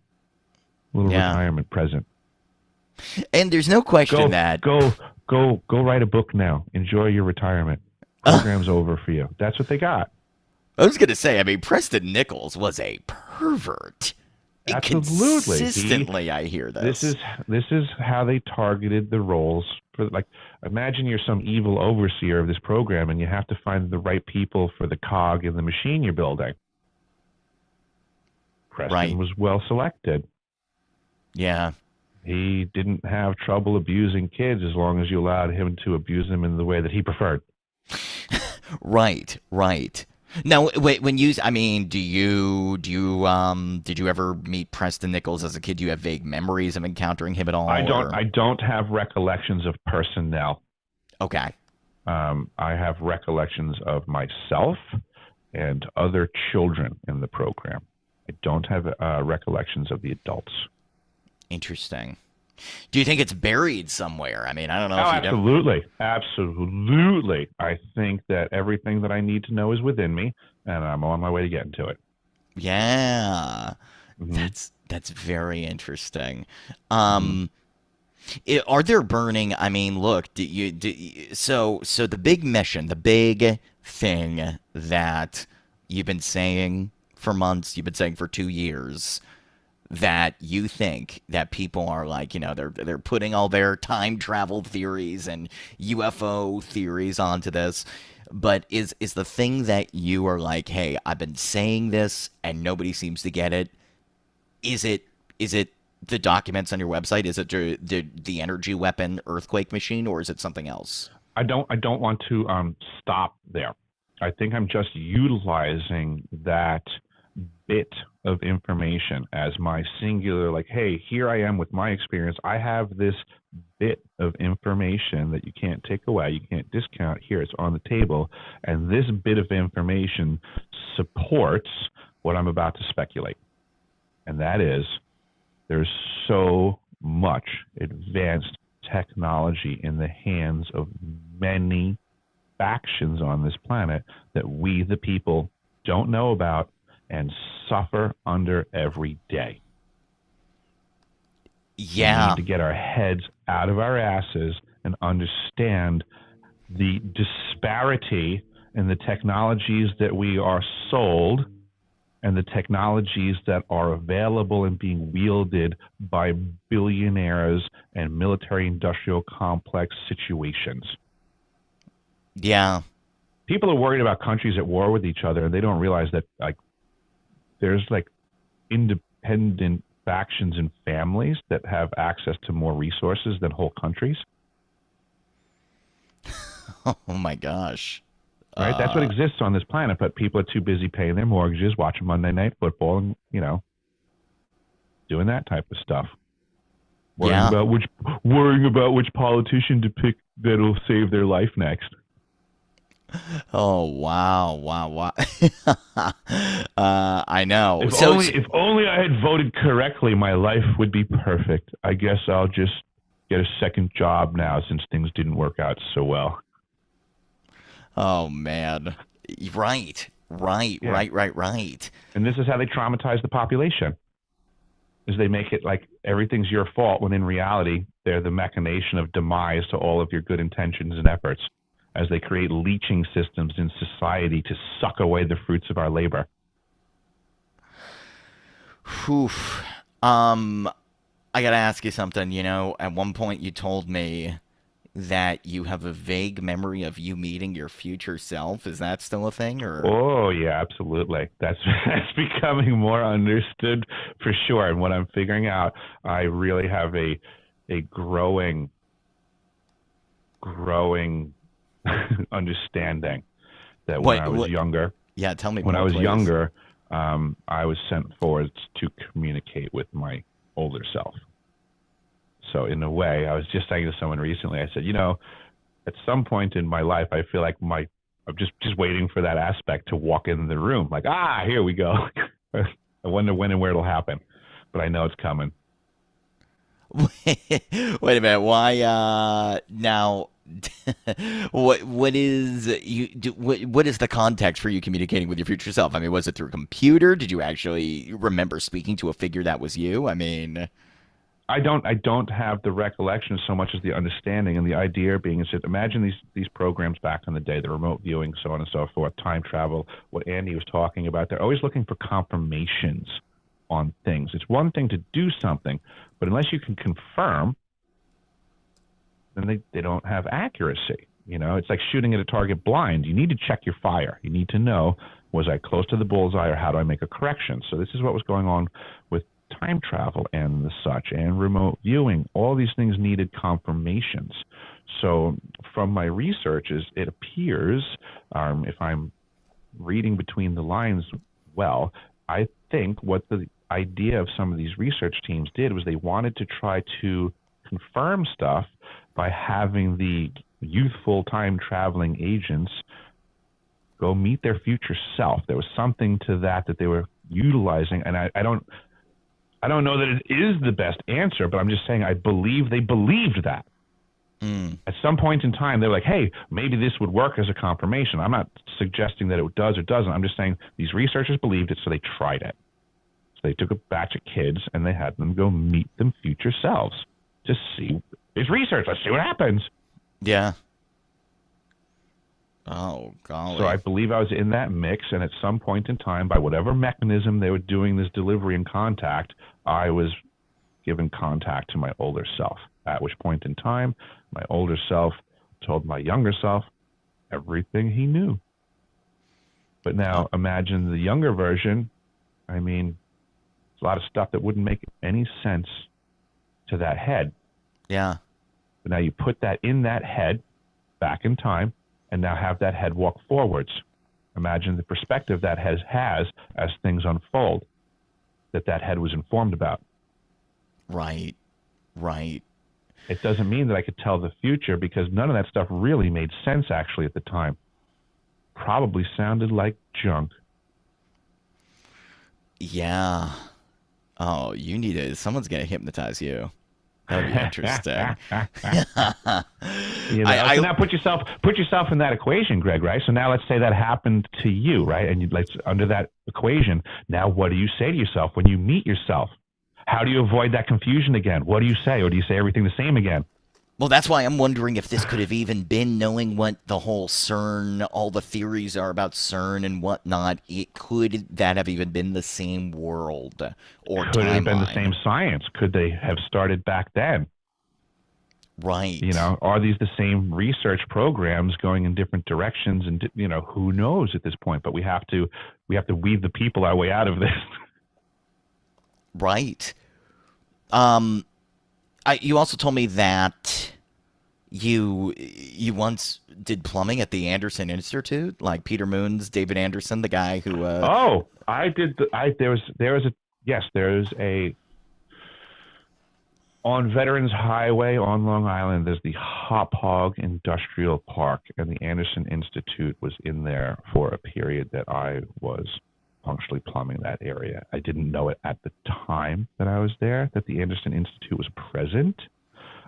a little yeah. retirement present. And there's no question Go, that go write a book now. Enjoy your retirement. Program's over for you. That's what they got. I was gonna say, I mean, Preston Nichols was a pervert. Absolutely. Consistently, I hear This this. is how they targeted the roles for, like, imagine you're some evil overseer of this program and you have to find the right people for the cog in the machine you're building. Preston Right. was well selected. Yeah. He didn't have trouble abusing kids as long as you allowed him to abuse them in the way that he preferred. Right. Right. Now, wait, when you, I mean, did you ever meet Preston Nichols as a kid? Do you have vague memories of encountering him at all? I don't have recollections of personnel. Okay. I have recollections of myself and other children in the program. I don't have recollections of the adults. Interesting. Do you think it's buried somewhere? I mean, I don't know Oh, if you don't. absolutely. Absolutely. I think that everything that I need to know is within me, and I'm on my way to getting to it. Yeah. Hmm. That's very interesting. Hmm. Are there burning? I mean, look, so the big mission, the big thing that you've been saying for months, you've been saying for 2 years, that you think that people are like, they're putting all their time travel theories and UFO theories onto this, but is the thing that you are like, hey, I've been saying this and nobody seems to get it. Is it the documents on your website? Is it the energy weapon earthquake machine, or is it something else? I don't want to stop there. I think I'm just utilizing that bit of information as my singular, like, hey, here I am with my experience. I have this bit of information that you can't take away, you can't discount. Here, it's on the table, and this bit of information supports what I'm about to speculate, and that is there's so much advanced technology in the hands of many factions on this planet that we, the people, don't know about and suffer under every day. We need Yeah. to get our heads out of our asses and understand the disparity in the technologies that we are sold and the technologies that are available and being wielded by billionaires and military industrial complex situations. Yeah. People are worried about countries at war with each other, and they don't realize that, like, there's like independent factions and families that have access to more resources than whole countries. Oh my gosh. Right? That's what Uh, exists on this planet, but people are too busy paying their mortgages, watching Monday Night Football, and, doing that type of stuff. Worrying yeah. about which politician to pick that'll save their life next. Oh wow, wow, wow. I know. If So, only if only I had voted correctly, my life would be perfect. I guess I'll just get a second job now since things didn't work out so well. oh man. Right, right, Yeah. right, right, right. And this is how they traumatize the population. Is they make it like everything's your fault when in reality they're the machination of demise to all of your good intentions and efforts, as they create leeching systems in society to suck away the fruits of our labor. Whew. Um, I gotta ask you something. At one point you told me that you have a vague memory of you meeting your future self. Is that still a thing, or Oh yeah, absolutely. That's that's becoming more understood for sure. And what I'm figuring out, I really have a growing understanding that when what? I was What? younger, Yeah, tell me when I more, was please. younger, I was sent forward to communicate with my older self. So in a way, I was just saying to someone recently, I said, at some point in my life, I feel like I'm just waiting for that aspect to walk in the room. Like, here we go. I wonder when and where it'll happen, but I know it's coming. Wait a minute. Why? Now, what is you? What is the context for you communicating with your future self? I mean, was it through a computer? Did you actually remember speaking to a figure that was you? I mean, I don't have the recollection so much as the understanding, and the idea being is that imagine these programs back in the day, the remote viewing, so on and so forth, time travel, what Andy was talking about. They're always looking for confirmations on things. It's one thing to do something, but unless you can confirm, then they don't have accuracy. It's like shooting at a target blind. You need to check your fire. You need to know, was I close to the bullseye, or how do I make a correction? So this is what was going on with time travel and the such, and remote viewing. All these things needed confirmations. So from my researches, it appears, if I'm reading between the lines well, I think what the idea of some of these research teams did was they wanted to try to confirm stuff by having the youthful time traveling agents go meet their future self. There was something to that they were utilizing, and I don't know that it is the best answer, but I'm just saying I believe they believed that. mm, At some point in time, they're like, hey, maybe this would work as a confirmation. I'm not suggesting that it does or doesn't. I'm just saying these researchers believed it, so they tried it. So they took a batch of kids and they had them go meet them future selves to see. It's research. Let's see what happens. yeah. Oh, So I golly. believe I was in that mix, and at some point in time, by whatever mechanism they were doing this delivery and contact, I was given contact to my older self. At which point in time, my older self told my younger self everything he knew. But Uh, now imagine the younger version. I mean, there's a lot of stuff that wouldn't make any sense to that head. yeah. But now you put that in that head back in time, and now have that head walk forwards. Imagine the perspective that has as things unfold, that head was informed about. Right. Right. It doesn't mean that I could tell the future, because none of that stuff really made sense actually at the time. Probably sounded like junk. Yeah. Oh, you need to. Someone's gonna hypnotize you. That would be interesting. I, So I, now put yourself in that equation, Greg. Right. So now let's say that happened to you, right? And let's under that equation. Now, what do you say to yourself when you meet yourself? How do you avoid that confusion again? What do you say, or do you say everything the same again? well, that's why I'm wondering if this could have even been knowing what the whole CERN, all the theories are about CERN and whatnot. It could that have even been the same world or Could it have been the timeline? same science? Could they have started back then? Right. Are these the same research programs going in different directions? And who knows at this point? But we have to weed the people our way out of this. Right. You also told me that you once did plumbing at the Anderson Institute, like Peter Moon's David Anderson, the guy who Oh, I did. There was a yes. There's a on Veterans Highway on Long Island. There's the Hop Hog Industrial Park, and the Anderson Institute was in there for a period that I was functionally plumbing that area. I didn't know it at the time that I was there that the Anderson Institute was present.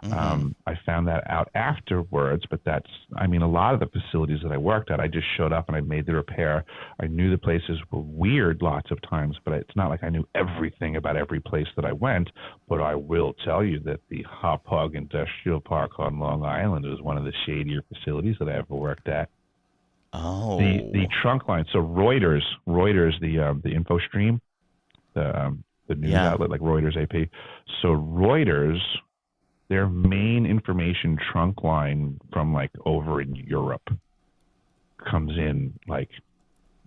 mhm. I found that out afterwards, but a lot of the facilities that I worked at, I just showed up and I made the repair. I knew the places were weird lots of times, but it's not like I knew everything about every place that I went. But I will tell you that the Hop Hog Industrial Park on Long Island was one of the shadier facilities that I ever worked at. The Oh. trunk line, so Reuters, the info stream, the the news Yeah. outlet like Reuters, AP. So Reuters, their main information trunk line from like over in Europe comes in like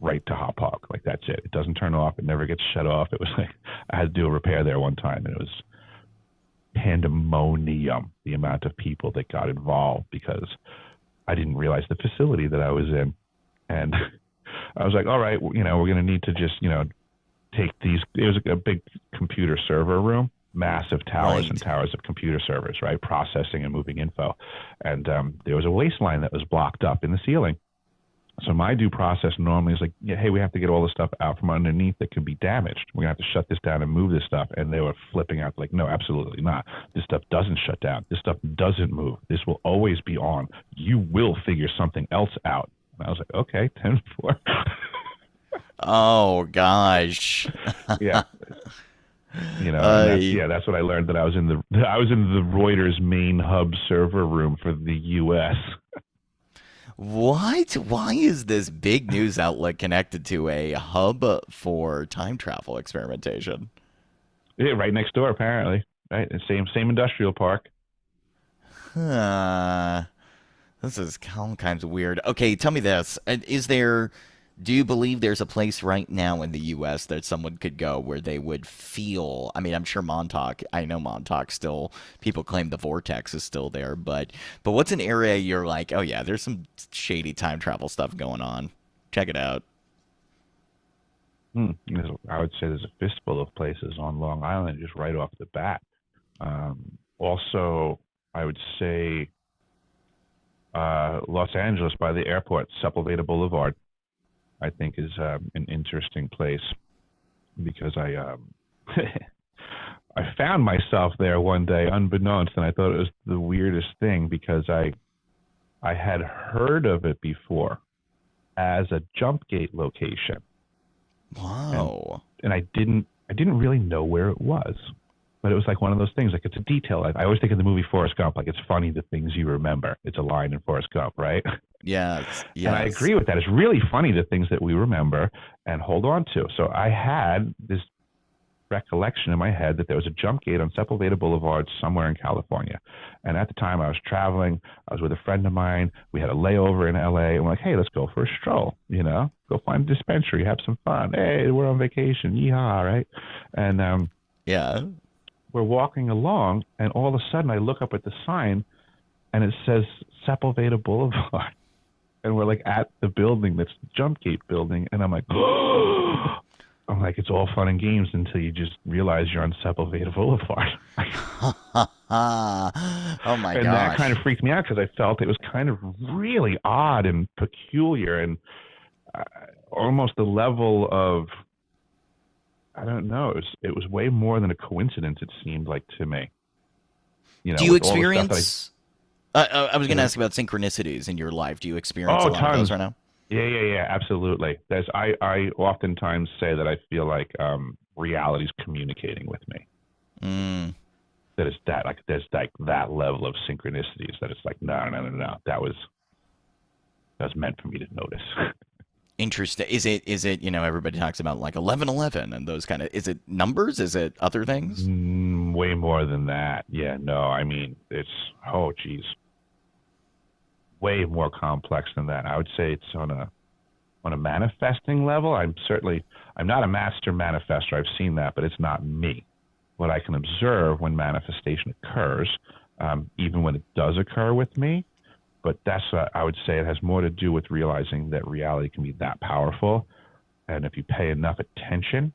right to Hop Hog. Like that's it. It doesn't turn off. It never gets shut off. It was like I had to do a repair there one time, and it was pandemonium, the amount of people that got involved because I didn't realize the facility that I was in. And I was like, all right, we're going to need to just, take these. It was a big computer server room, massive towers Right. and towers of computer servers, right? Processing and moving info. And there was a waste line that was blocked up in the ceiling. So my due process normally is like, hey, we have to get all the stuff out from underneath that could be damaged. We're going to have to shut this down and move this stuff. And they were flipping out like, no, absolutely not. This stuff doesn't shut down. This stuff doesn't move. This will always be on. You will figure something else out. And I was like, okay, 10-4. Oh gosh. Yeah. Uh, That's what I learned, that I was in the Reuters main hub server room for the US. what? Why is this big news outlet connected to a hub for time travel experimentation? Yeah, right next door apparently. Right? The same industrial park. Huh. This is all kinds of weird. Okay, tell me this. Do you believe there's a place right now in the U.S. that someone could go where they would feel? I mean, I'm sure Montauk. I know Montauk still. People claim the vortex is still there, but what's an area you're like, oh yeah, there's some shady time travel stuff going on. Check it out. I would say there's a fistful of places on Long Island just right off the bat. Also, I would say Los Angeles by the airport, Sepulveda Boulevard, I think is an interesting place because I I found myself there one day unbeknownst, and I thought it was the weirdest thing because I had heard of it before as a jump gate location. Wow. And I didn't really know where it was. But it was like one of those things, like it's a detail. I always think of the movie Forrest Gump, like it's funny the things you remember. It's a line in Forrest Gump, right? Yes. And I Yes. agree with that. It's really funny the things that we remember and hold on to. So I had this recollection in my head that there was a jump gate on Sepulveda Boulevard somewhere in California. And at the time I was traveling. I was with a friend of mine. We had a layover in LA. And we're like, hey, let's go for a stroll, go find a dispensary, have some fun. Hey, we're on vacation. Yeehaw, right? And Yeah. we're walking along, and all of a sudden I look up at the sign, and it says Sepulveda Boulevard. And we're like at the building that's the jump gate building, and I'm like, I'm like, it's all fun and games until you just realize you're on Sepulveda Boulevard. Oh my And gosh. that kind of freaked me out because I felt it was kind of really odd and peculiar and almost the level of, I don't know, it was way more than a coincidence, it seemed like to me. Do you with all the stuff that experience? I was going to ask about synchronicities in your life. Do you experience a lot of tons. those right now? Yeah, absolutely. I oftentimes say that I feel like reality's communicating with me. Mm. There's that level of synchronicities that it's like, no. That was meant for me to notice. Interesting. Is it, everybody talks about like 1111 and those kind of, is it numbers? Is it other things? Way more than that. Yeah, no, I mean, it's, oh, geez. Way more complex than that. I would say it's on a manifesting level. I'm not a master manifestor. I've seen that, but it's not me. What I can observe when manifestation occurs, even when it does occur with me, but I would say it has more to do with realizing that reality can be that powerful. And if you pay enough attention,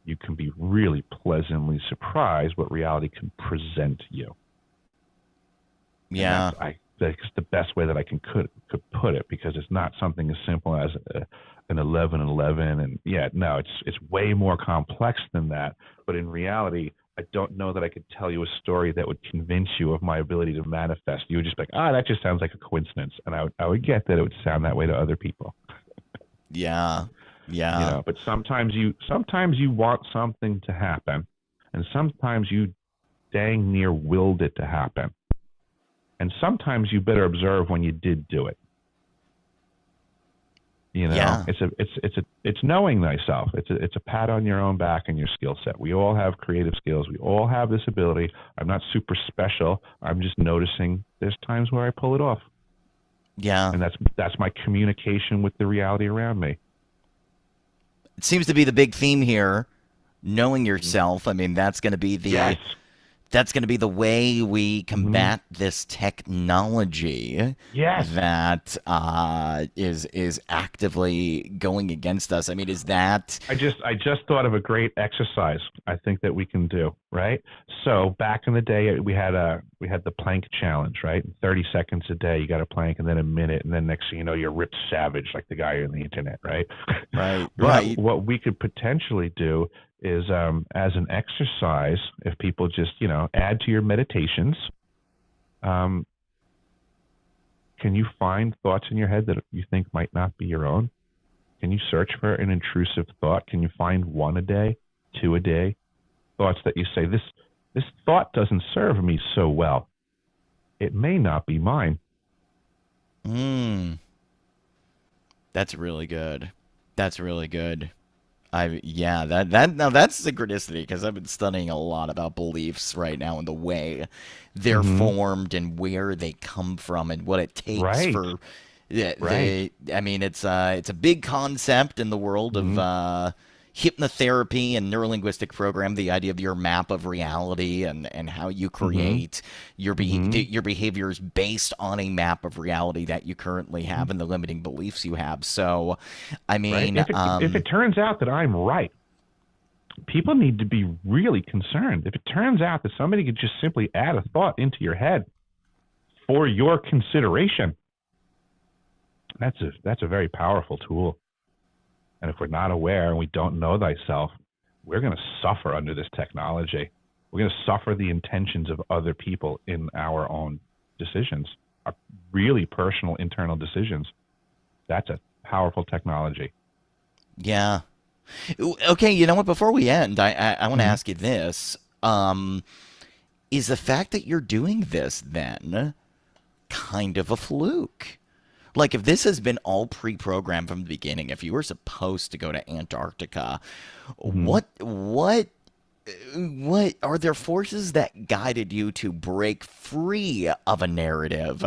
you can be really pleasantly surprised what reality can present you. Yeah. That's the best way that I could put it, because it's not something as simple as an 11-11. And yeah, no, it's way more complex than that. But in reality, I don't know that I could tell you a story that would convince you of my ability to manifest. You would just be like, that just sounds like a coincidence. And I would get that it would sound that way to other people. Yeah. Yeah. But sometimes you want something to happen, and sometimes you dang near willed it to happen. And sometimes you better observe when you did do it. You know, Yeah. it's knowing thyself. It's a pat on your own back and your skill set. We all have creative skills. We all have this ability. I'm not super special. I'm just noticing there's times where I pull it off, Yeah. and that's my communication with the reality around me. It seems to be the big theme here. Knowing yourself. I mean, Yes. that's going to be the way we Hmm. combat this technology Yes. that is actively going against us. I mean, is that I just thought of a great exercise I think that we can do, right? So back in the day we had the plank challenge, right? 30 seconds a day you got to plank, and then a minute, and then next thing you know you're ripped savage like the guy on the internet, right? right? But Right. what we could potentially do is as an exercise, if people just, add to your meditations, um, can you find thoughts in your head that you think might not be your own? Can you search for an intrusive thought? Can you find one a day, two a day? Thoughts that you say, this thought doesn't serve me so well. It may not be mine. Mm, that's really good. That's really good. I yeah, that now that's synchronicity because I've been studying a lot about beliefs right now and the way they're Mm-hmm. formed and where they come from and what it takes Right. for Right. the I mean it's a big concept in the world of Mm-hmm. hypnotherapy and neurolinguistic program, the idea of your map of reality and how you Mm-hmm. create Mm-hmm. your behaviors based on a map of reality that you currently Mm-hmm. have and the limiting beliefs you have. So I Right. mean If it turns out that I'm right, people need to be really concerned. If it turns out that somebody could just simply add a thought into your head for your consideration, that's a very powerful tool. And if we're not aware and we don't know thyself, we're going to suffer under this technology. We're going to suffer the intentions of other people in our own decisions, our really personal internal decisions. That's a powerful technology. yeah. Okay, you know what? Before we end, I want to Mm-hmm. ask you this. Is the fact that you're doing this then kind of a fluke? Like, if this has been all pre-programmed from the beginning, if you were supposed to go to Antarctica, Mm-hmm. what are there forces that guided you to break free of a narrative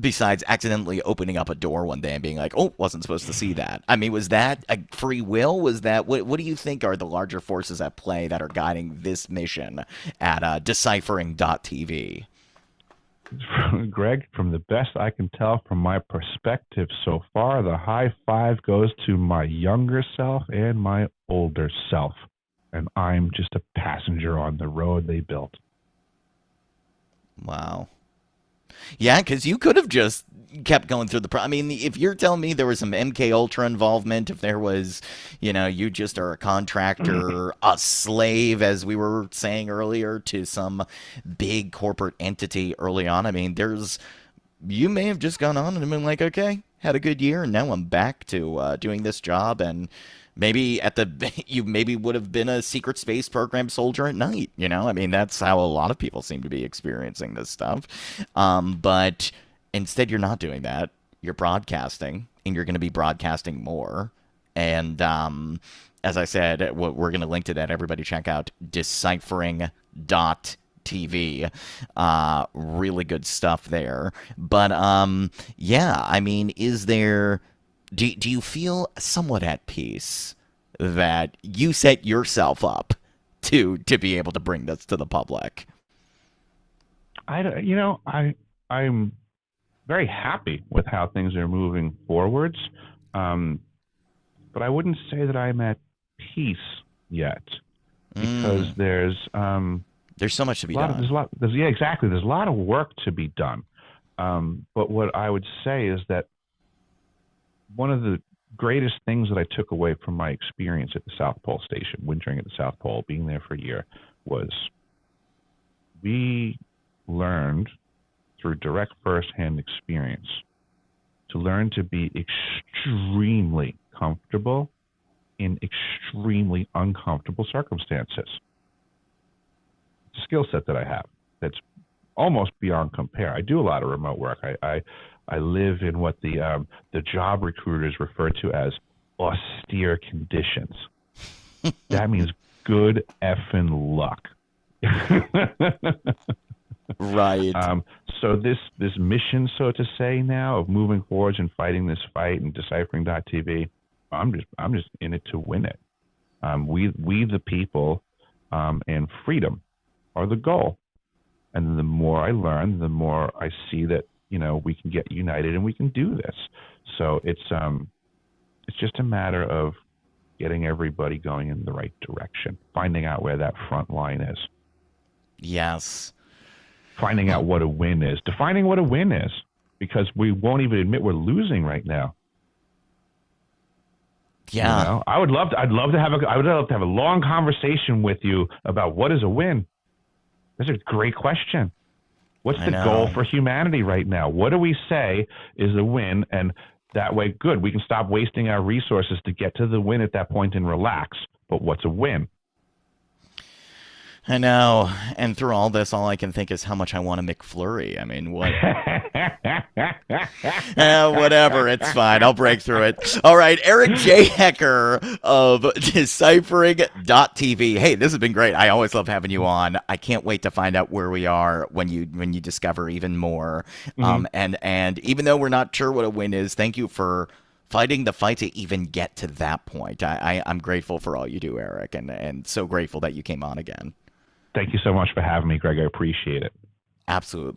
besides accidentally opening up a door one day and being like, "Oh, wasn't supposed to see that." I mean, was that a free will? Was that what do you think are the larger forces at play that are guiding this mission at Deciphering.tv? Greg, from the best I can tell from my perspective so far, the high five goes to my younger self and my older self. And I'm just a passenger on the road they built. Wow. Yeah, because you could have just kept going through the. I mean, if you're telling me there was some MK Ultra involvement, if there was, you just are a contractor, a slave, as we were saying earlier, to some big corporate entity early on. I mean, you may have just gone on and been like, okay, had a good year, and now I'm back to doing this job, and maybe you maybe would have been a secret space program soldier at night. I mean, that's how a lot of people seem to be experiencing this stuff. But instead, you're not doing that. You're broadcasting, and you're going to be broadcasting more. And as I said, we're going to link to that. Everybody check out deciphering.tv. Really good stuff there. But yeah, I mean, do you feel somewhat at peace that you set yourself up to be able to bring this to the public? I'm very happy with how things are moving forwards, um, but I wouldn't say that I'm at peace yet because Mm, there's there's so much to be a lot of done. there's a lot there's yeah, exactly, there's a lot of work to be done. But what I would say is that one of the greatest things that I took away from my experience at the South Pole Station, wintering at the South Pole, being there for a year, was we learned through direct firsthand experience to learn to be extremely comfortable in extremely uncomfortable circumstances. It's a skill set that I have that's almost beyond compare. I do a lot of remote work. I live in what the job recruiters refer to as austere conditions. That means good effing luck. Right. So this mission, so to say, now of moving forwards and fighting this fight and Deciphering.tv, I'm just in it to win it. We the people, and freedom are the goal. And the more I learn, the more I see that we can get united and we can do this. So it's just a matter of getting everybody going in the right direction, finding out where that front line is, Yes. finding out what a win is, defining what a win is, because we won't even admit we're losing right now. Yeah. I'd love to have a long conversation with you about what is a win. That's a great question. What's the goal for humanity right now? What do we say is a win? And that way, good, we can stop wasting our resources to get to the win at that point and relax. But what's a win? I know. And through all this, all I can think is how much I want a McFlurry. I mean, what? Whatever. It's fine. I'll break through it. All right. Eric J. Hecker of Deciphering.tv. Hey, this has been great. I always love having you on. I can't wait to find out where we are when you discover even more. And even though we're not sure what a win is, thank you for fighting the fight to even get to that point. I'm grateful for all you do, Eric, and so grateful that you came on again. Thank you so much for having me, Greg. I appreciate it. Absolutely.